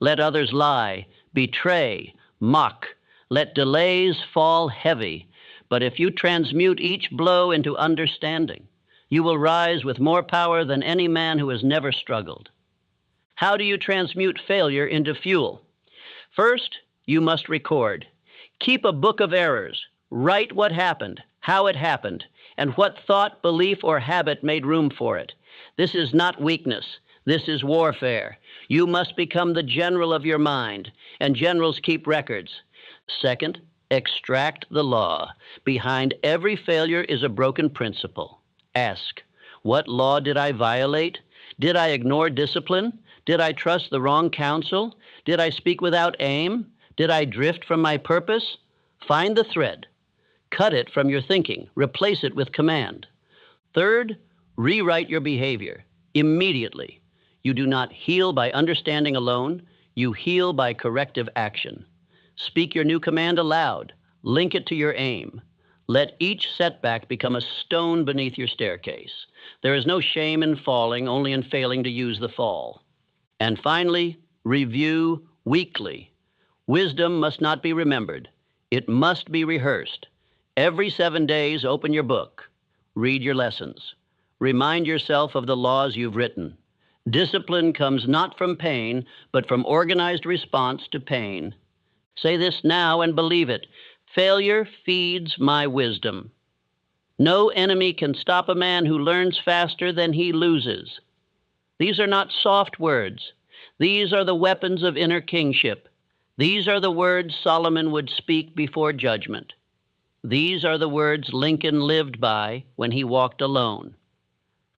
Let others lie, betray, mock. Let delays fall heavy. But if you transmute each blow into understanding, you will rise with more power than any man who has never struggled. How do you transmute failure into fuel? First, you must record. Keep a book of errors. Write what happened, how it happened, and what thought, belief, or habit made room for it. This is not weakness. This is warfare. You must become the general of your mind, and generals keep records. Second, extract the law. Behind every failure is a broken principle. Ask, what law did I violate? Did I ignore discipline? Did I trust the wrong counsel? Did I speak without aim? Did I drift from my purpose? Find the thread. Cut it from your thinking. Replace it with command. Third, rewrite your behavior immediately. You do not heal by understanding alone. You heal by corrective action. Speak your new command aloud. Link it to your aim. Let each setback become a stone beneath your staircase. There is no shame in falling, only in failing to use the fall. And finally, review weekly. Wisdom must not be remembered. It must be rehearsed. Every 7 days, open your book. Read your lessons. Remind yourself of the laws you've written. Discipline comes not from pain, but from organized response to pain. Say this now and believe it. Failure feeds my wisdom. No enemy can stop a man who learns faster than he loses. These are not soft words. These are the weapons of inner kingship. These are the words Solomon would speak before judgment. These are the words Lincoln lived by when he walked alone.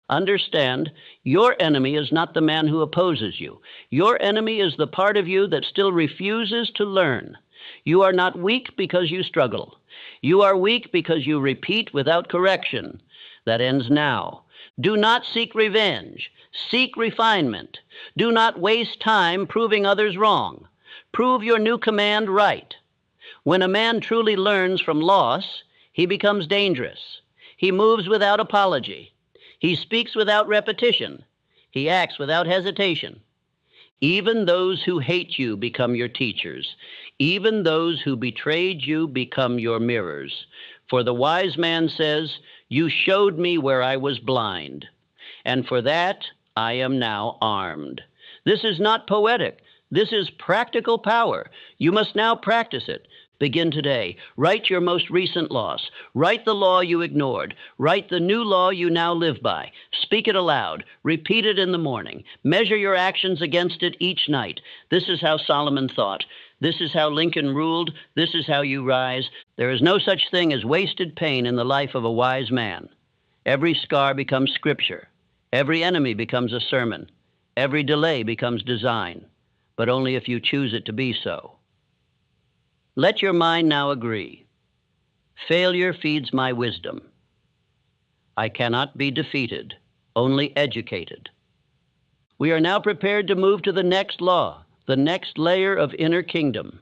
Understand, your enemy is not the man who opposes you. Your enemy is the part of you that still refuses to learn. You are not weak because you struggle. You are weak because you repeat without correction. That ends now. Do not seek revenge. Seek refinement. Do not waste time proving others wrong. Prove your new command right. When a man truly learns from loss, he becomes dangerous. He moves without apology. He speaks without repetition. He acts without hesitation. Even those who hate you become your teachers. Even those who betrayed you become your mirrors. For the wise man says, "You showed me where I was blind, and for that I am now armed." This is not poetic. This is practical power. You must now practice it. Begin today. Write your most recent loss. Write the law you ignored. Write the new law you now live by. Speak it aloud. Repeat it in the morning. Measure your actions against it each night. This is how Solomon thought. This is how Lincoln ruled. This is how you rise. There is no such thing as wasted pain in the life of a wise man. Every scar becomes scripture. Every enemy becomes a sermon. Every delay becomes design, but only if you choose it to be so. Let your mind now agree. Failure feeds my wisdom. I cannot be defeated, only educated. We are now prepared to move to the next law, the next layer of inner kingdom.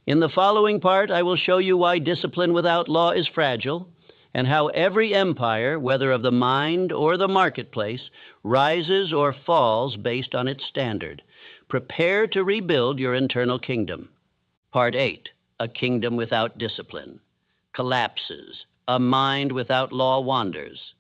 In the following part, I will show you why discipline without law is fragile, and how every empire, whether of the mind or the marketplace, rises or falls based on its standard. Prepare to rebuild your internal kingdom. Part 8. A kingdom without discipline. Collapses. A mind without law wanders.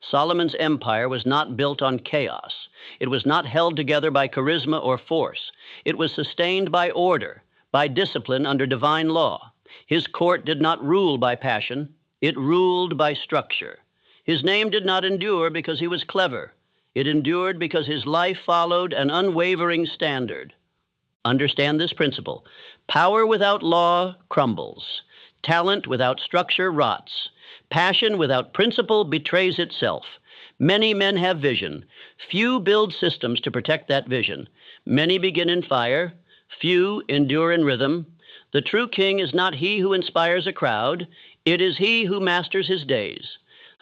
Solomon's empire was not built on chaos. It was not held together by charisma or force. It was sustained by order, by discipline under divine law. His court did not rule by passion. It ruled by structure. His name did not endure because he was clever. It endured because his life followed an unwavering standard. Understand this principle. Power without law crumbles. Talent without structure rots. Passion without principle betrays itself. Many men have vision. Few build systems to protect that vision. Many begin in fire. Few endure in rhythm. The true king is not he who inspires a crowd. It is he who masters his days.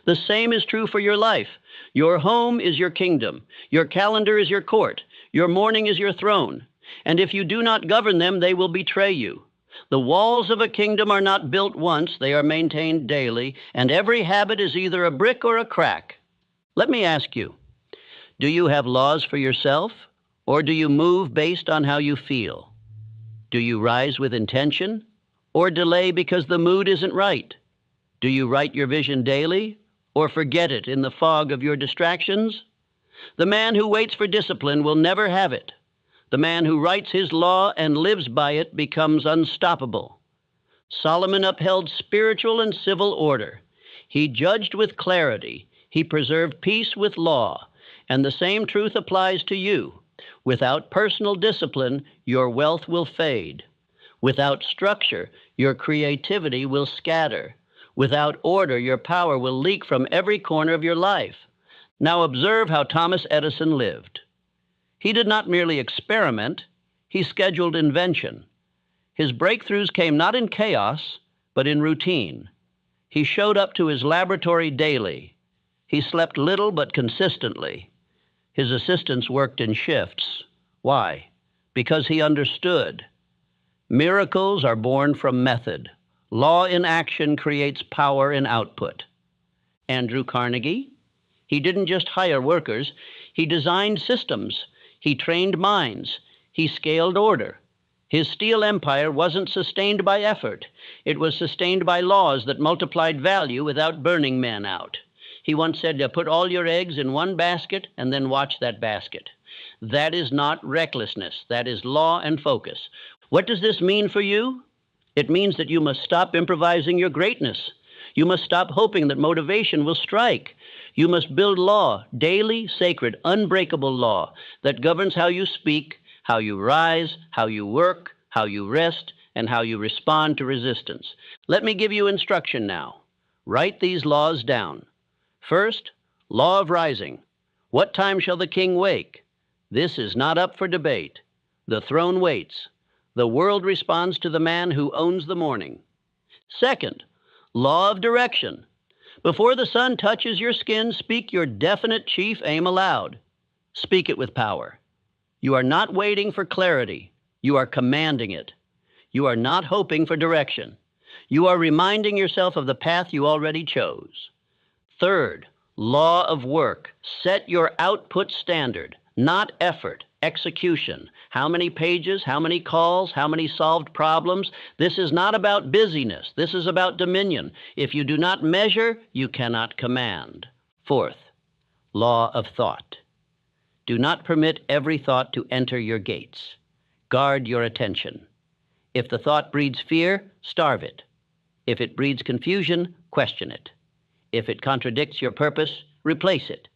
The same is true for your life. Your home is your kingdom. Your calendar is your court. Your morning is your throne. And if you do not govern them, they will betray you. The walls of a kingdom are not built once, they are maintained daily, and every habit is either a brick or a crack. Let me ask you, do you have laws for yourself, or do you move based on how you feel? Do you rise with intention, or delay because the mood isn't right? Do you write your vision daily, or forget it in the fog of your distractions? The man who waits for discipline will never have it. The man who writes his law and lives by it becomes unstoppable. Solomon upheld spiritual and civil order. He judged with clarity. He preserved peace with law. And the same truth applies to you. Without personal discipline, your wealth will fade. Without structure, your creativity will scatter. Without order, your power will leak from every corner of your life. Now observe how Thomas Edison lived. He did not merely experiment, he scheduled invention. His breakthroughs came not in chaos, but in routine. He showed up to his laboratory daily. He slept little but consistently. His assistants worked in shifts. Why? Because he understood. Miracles are born from method. Law in action creates power in output. Andrew Carnegie? He didn't just hire workers, he designed systems. He trained minds. He scaled order. His steel empire wasn't sustained by effort. It was sustained by laws that multiplied value without burning men out. He once said, put all your eggs in one basket and then watch that basket. That is not recklessness. That is law and focus. What does this mean for you? It means that you must stop improvising your greatness. You must stop hoping that motivation will strike. You must build law, daily, sacred, unbreakable law that governs how you speak, how you rise, how you work, how you rest, and how you respond to resistance. Let me give you instruction now. Write these laws down. First, law of rising. What time shall the king wake? This is not up for debate. The throne waits. The world responds to the man who owns the morning. Second, law of direction. Before the sun touches your skin, speak your definite chief aim aloud. Speak it with power. You are not waiting for clarity. You are commanding it. You are not hoping for direction. You are reminding yourself of the path you already chose. Third, law of work. Set your output standard, not effort, execution. How many pages, how many calls, how many solved problems? This is not about busyness. This is about dominion. If you do not measure, you cannot command. Fourth, law of thought. Do not permit every thought to enter your gates. Guard your attention. If the thought breeds fear, starve it. If it breeds confusion, question it. If it contradicts your purpose, replace it.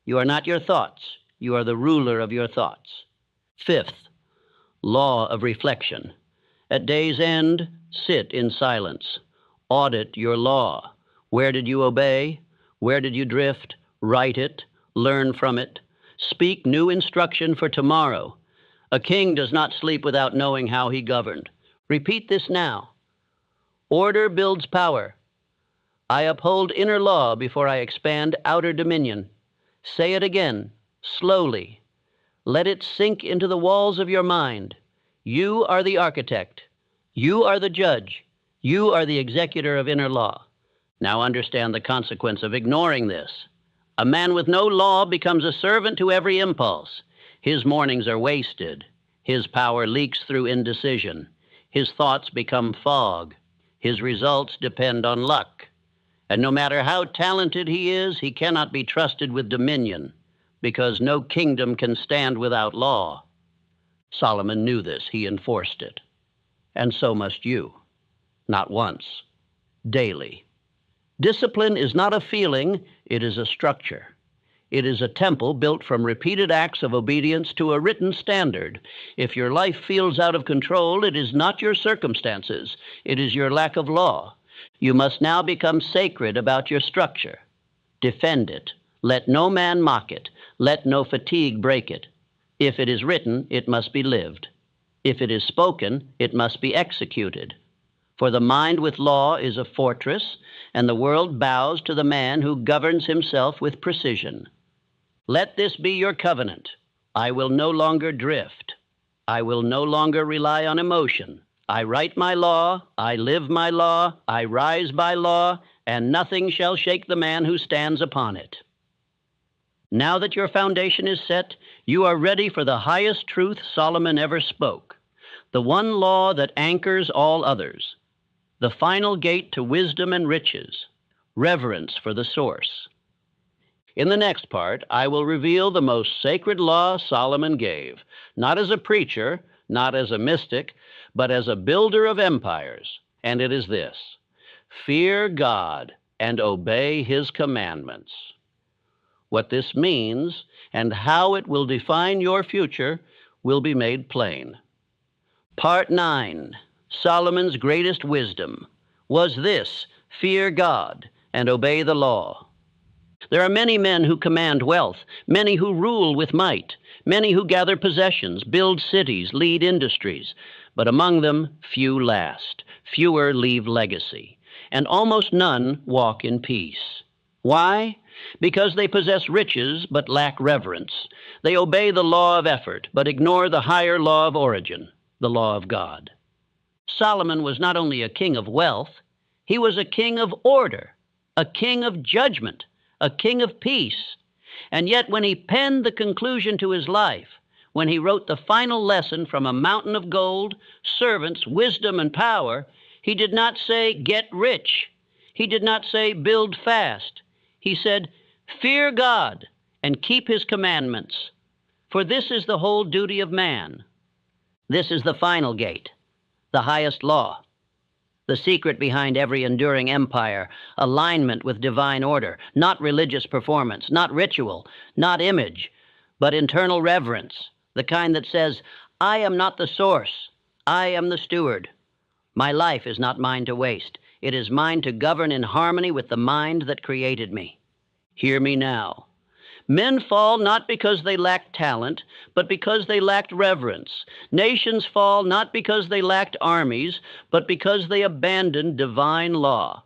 You are not your thoughts. You are the ruler of your thoughts. Fifth, law of reflection. At day's end, sit in silence. Audit your law. Where did you obey? Where did you drift? Write it. Learn from it. Speak new instruction for tomorrow. A king does not sleep without knowing how he governed. Repeat this now. Order builds power. I uphold inner law before I expand outer dominion. Say it again, slowly. Let it sink into the walls of your mind. You are the architect. You are the judge. You are the executor of inner law. Now understand the consequence of ignoring this. A man with no law becomes a servant to every impulse. His mornings are wasted. His power leaks through indecision. His thoughts become fog. His results depend on luck. And no matter how talented he is, he cannot be trusted with dominion, because no kingdom can stand without law. Solomon knew this. He enforced it. And so must you. Not once. Daily. Discipline is not a feeling, it is a structure. It is a temple built from repeated acts of obedience to a written standard. If your life feels out of control, it is not your circumstances. It is your lack of law. You must now become sacred about your structure. Defend it. Let no man mock it. Let no fatigue break it. If it is written, it must be lived. If it is spoken, it must be executed. For the mind with law is a fortress, and the world bows to the man who governs himself with precision. Let this be your covenant. I will no longer drift. I will no longer rely on emotion. I write my law, I live my law, I rise by law, and nothing shall shake the man who stands upon it. Now that your foundation is set, you are ready for the highest truth Solomon ever spoke, the one law that anchors all others, the final gate to wisdom and riches, reverence for the source. In the next part, I will reveal the most sacred law Solomon gave, not as a preacher, not as a mystic, but as a builder of empires, and it is this: fear God and obey his commandments. What this means and how it will define your future will be made plain. Part 9, Solomon's greatest wisdom, was this: fear God and obey the law. There are many men who command wealth, many who rule with might, many who gather possessions, build cities, lead industries, but among them few last, fewer leave legacy, and almost none walk in peace. Why? Because they possess riches but lack reverence. They obey the law of effort but ignore the higher law of origin, the law of God. Solomon was not only a king of wealth, he was a king of order, a king of judgment, a king of peace. And yet when he penned the conclusion to his life, when he wrote the final lesson from a mountain of gold, servants, wisdom, and power, he did not say, get rich. He did not say, build fast. He said, "Fear God and keep his commandments, for this is the whole duty of man." This is the final gate, the highest law, the secret behind every enduring empire, alignment with divine order, not religious performance, not ritual, not image, but internal reverence, the kind that says, "I am not the source, I am the steward. My life is not mine to waste. It is mine to govern in harmony with the mind that created me." Hear me now. Men fall not because they lacked talent, but because they lacked reverence. Nations fall not because they lacked armies, but because they abandoned divine law.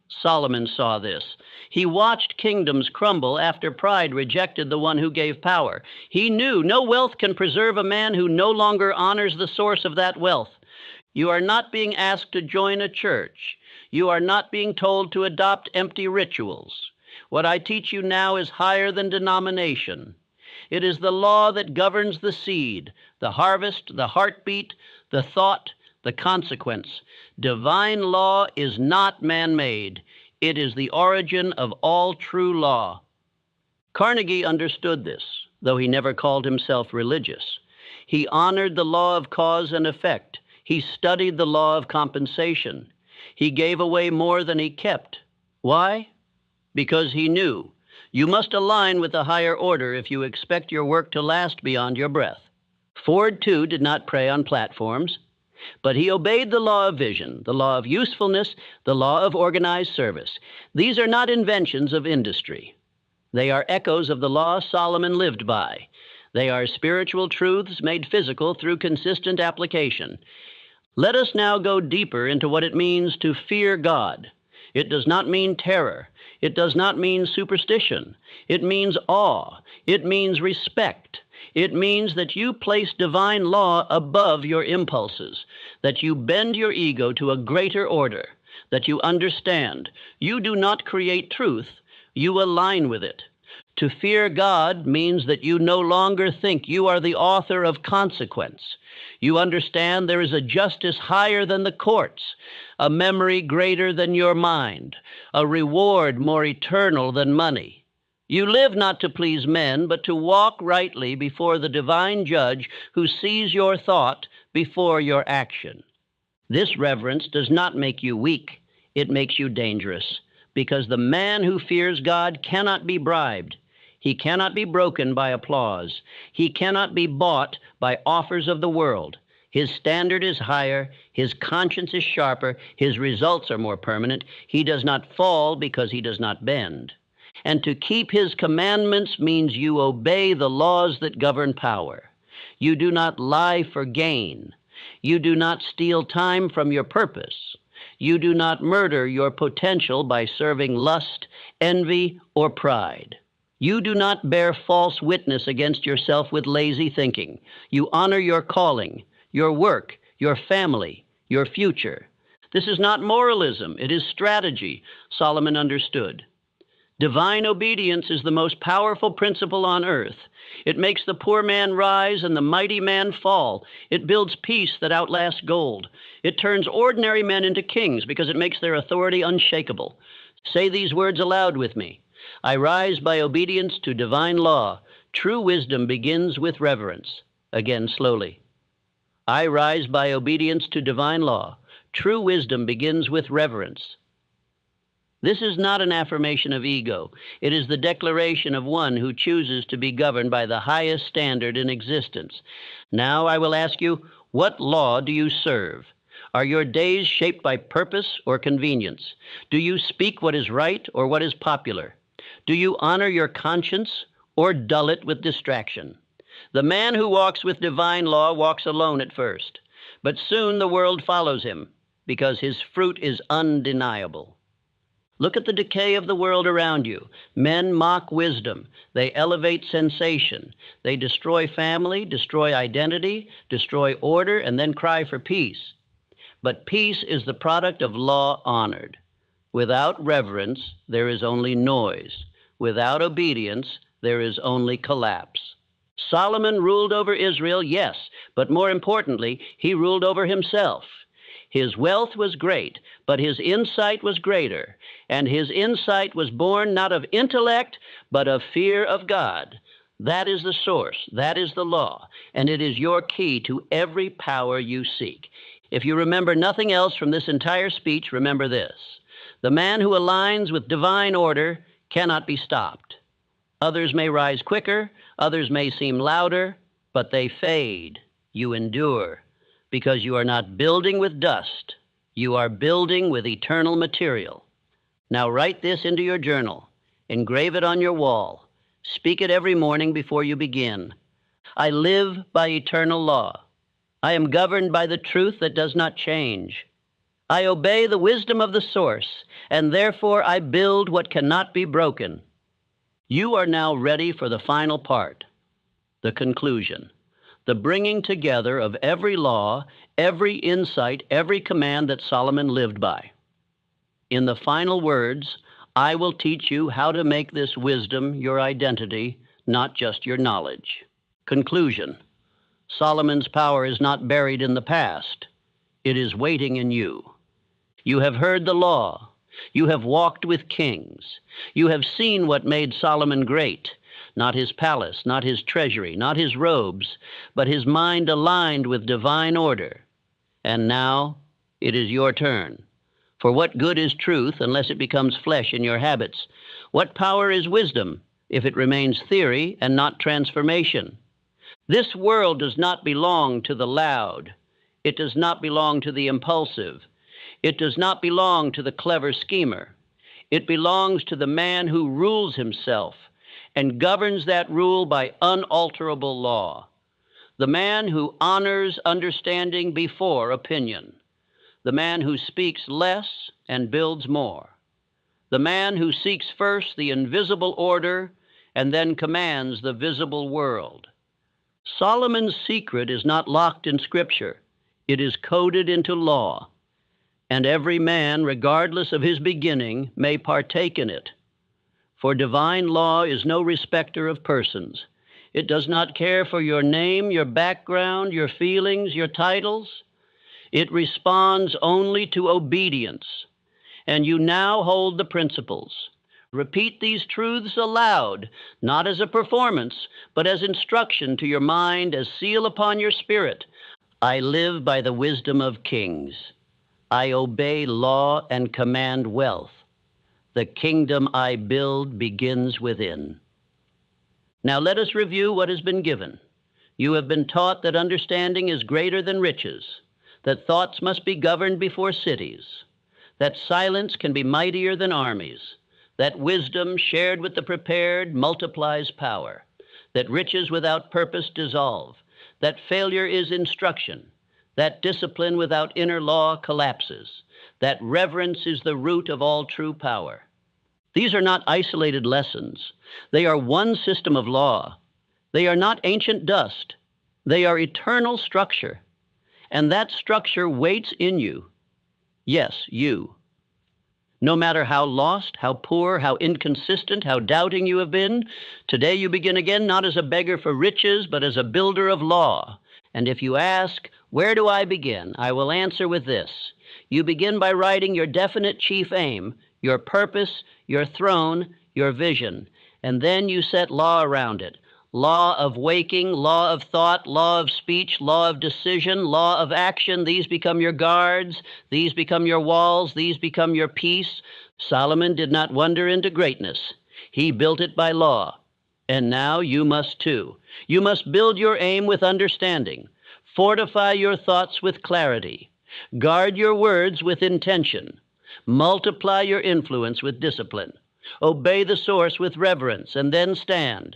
Solomon saw this. He watched kingdoms crumble after pride rejected the one who gave power. He knew no wealth can preserve a man who no longer honors the source of that wealth. You are not being asked to join a church. You are not being told to adopt empty rituals. What I teach you now is higher than denomination. It is the law that governs the seed, the harvest, the heartbeat, the thought, the consequence. Divine law is not man-made. It is the origin of all true law. Carnegie understood this, though he never called himself religious. He honored the law of cause and effect. He studied the law of compensation. He gave away more than he kept. Why? Because he knew you must align with the higher order if you expect your work to last beyond your breath. Ford, too, did not pray on platforms, but he obeyed the law of vision, the law of usefulness, the law of organized service. These are not inventions of industry. They are echoes of the law Solomon lived by. They are spiritual truths made physical through consistent application. Let us now go deeper into what it means to fear God. It does not mean terror. It does not mean superstition. It means awe. It means respect. It means that you place divine law above your impulses, that you bend your ego to a greater order, that you understand. You do not create truth, you align with it. To fear God means that you no longer think you are the author of consequence. You understand there is a justice higher than the courts, a memory greater than your mind, a reward more eternal than money. You live not to please men, but to walk rightly before the divine judge who sees your thought before your action. This reverence does not make you weak. It makes you dangerous, because the man who fears God cannot be bribed. He cannot be broken by applause. He cannot be bought by offers of the world. His standard is higher. His conscience is sharper. His results are more permanent. He does not fall because he does not bend. And to keep his commandments means you obey the laws that govern power. You do not lie for gain. You do not steal time from your purpose. You do not murder your potential by serving lust, envy, or pride. You do not bear false witness against yourself with lazy thinking. You honor your calling, your work, your family, your future. This is not moralism, it is strategy, Solomon understood. Divine obedience is the most powerful principle on earth. It makes the poor man rise and the mighty man fall. It builds peace that outlasts gold. It turns ordinary men into kings because it makes their authority unshakable. Say these words aloud with me. I rise by obedience to divine law. True wisdom begins with reverence. Again, slowly. I rise by obedience to divine law. True wisdom begins with reverence. This is not an affirmation of ego. It is the declaration of one who chooses to be governed by the highest standard in existence. Now I will ask you, what law do you serve? Are your days shaped by purpose or convenience? Do you speak what is right or what is popular? Do you honor your conscience or dull it with distraction? The man who walks with divine law walks alone at first, but soon the world follows him because his fruit is undeniable. Look at the decay of the world around you. Men mock wisdom. They elevate sensation. They destroy family, destroy identity, destroy order, and then cry for peace. But peace is the product of law honored. Without reverence, there is only noise. Without obedience, there is only collapse. Solomon ruled over Israel, yes, but more importantly, he ruled over himself. His wealth was great, but his insight was greater, and his insight was born not of intellect, but of fear of God. That is the source, that is the law, and it is your key to every power you seek. If you remember nothing else from this entire speech, remember this: the man who aligns with divine order cannot be stopped. Others may rise quicker, others may seem louder, but they fade. You endure, because you are not building with dust. You are building with eternal material. Now write this into your journal. Engrave it on your wall. Speak it every morning before you begin. I live by eternal law. I am governed by the truth that does not change. I obey the wisdom of the source, and therefore I build what cannot be broken. You are now ready for the final part, the conclusion, the bringing together of every law, every insight, every command that Solomon lived by. In the final words, I will teach you how to make this wisdom your identity, not just your knowledge. Conclusion. Solomon's power is not buried in the past. It is waiting in you. You have heard the law. You have walked with kings. You have seen what made Solomon great, not his palace, not his treasury, not his robes, but his mind aligned with divine order. And now it is your turn. For what good is truth unless it becomes flesh in your habits? What power is wisdom if it remains theory and not transformation? This world does not belong to the loud. It does not belong to the impulsive. It does not belong to the clever schemer. It belongs to the man who rules himself and governs that rule by unalterable law. The man who honors understanding before opinion. The man who speaks less and builds more. The man who seeks first the invisible order and then commands the visible world. Solomon's secret is not locked in Scripture. It is coded into law. And every man, regardless of his beginning, may partake in it. For divine law is no respecter of persons. It does not care for your name, your background, your feelings, your titles. It responds only to obedience. And you now hold the principles. Repeat these truths aloud, not as a performance, but as instruction to your mind, as seal upon your spirit. I live by the wisdom of kings. I obey law and command wealth. The kingdom I build begins within. Now let us review what has been given. You have been taught that understanding is greater than riches, that thoughts must be governed before cities, that silence can be mightier than armies, that wisdom shared with the prepared multiplies power, that riches without purpose dissolve, that failure is instruction, that discipline without inner law collapses, that reverence is the root of all true power. These are not isolated lessons. They are one system of law. They are not ancient dust. They are eternal structure. And that structure waits in you. Yes, you. No matter how lost, how poor, how inconsistent, how doubting you have been, today you begin again not as a beggar for riches, but as a builder of law. And if you ask, where do I begin? I will answer with this. You begin by writing your definite chief aim, your purpose, your throne, your vision, and then you set law around it. Law of waking, law of thought, law of speech, law of decision, law of action. These become your guards. These become your walls. These become your peace. Solomon did not wander into greatness. He built it by law. And now you must too. You must build your aim with understanding. Fortify your thoughts with clarity. Guard your words with intention. Multiply your influence with discipline. Obey the source with reverence, and then stand.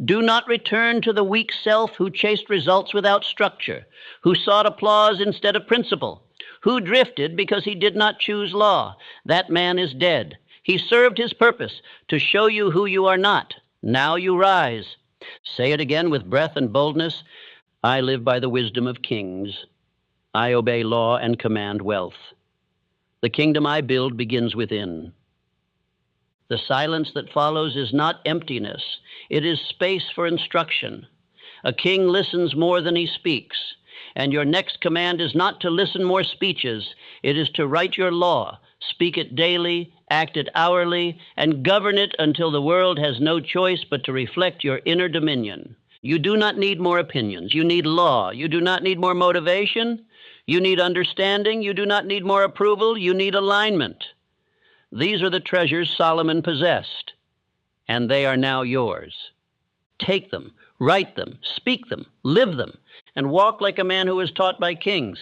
Do not return to the weak self who chased results without structure, who sought applause instead of principle, who drifted because he did not choose law. That man is dead. He served his purpose to show you who you are not. Now you rise. Say it again with breath and boldness. I live by the wisdom of kings. I obey law and command wealth. The kingdom I build begins within. The silence that follows is not emptiness. It is space for instruction. A king listens more than he speaks, And your next command is not to listen more speeches. It is to write your law, speak it daily, act it hourly, and govern it until the world has no choice but to reflect your inner dominion. You do not need more opinions. You need law. You do not need more motivation. You need understanding. You do not need more approval. You need alignment. These are the treasures Solomon possessed, and they are now yours. Take them, write them, speak them, live them, and walk like a man who was taught by kings.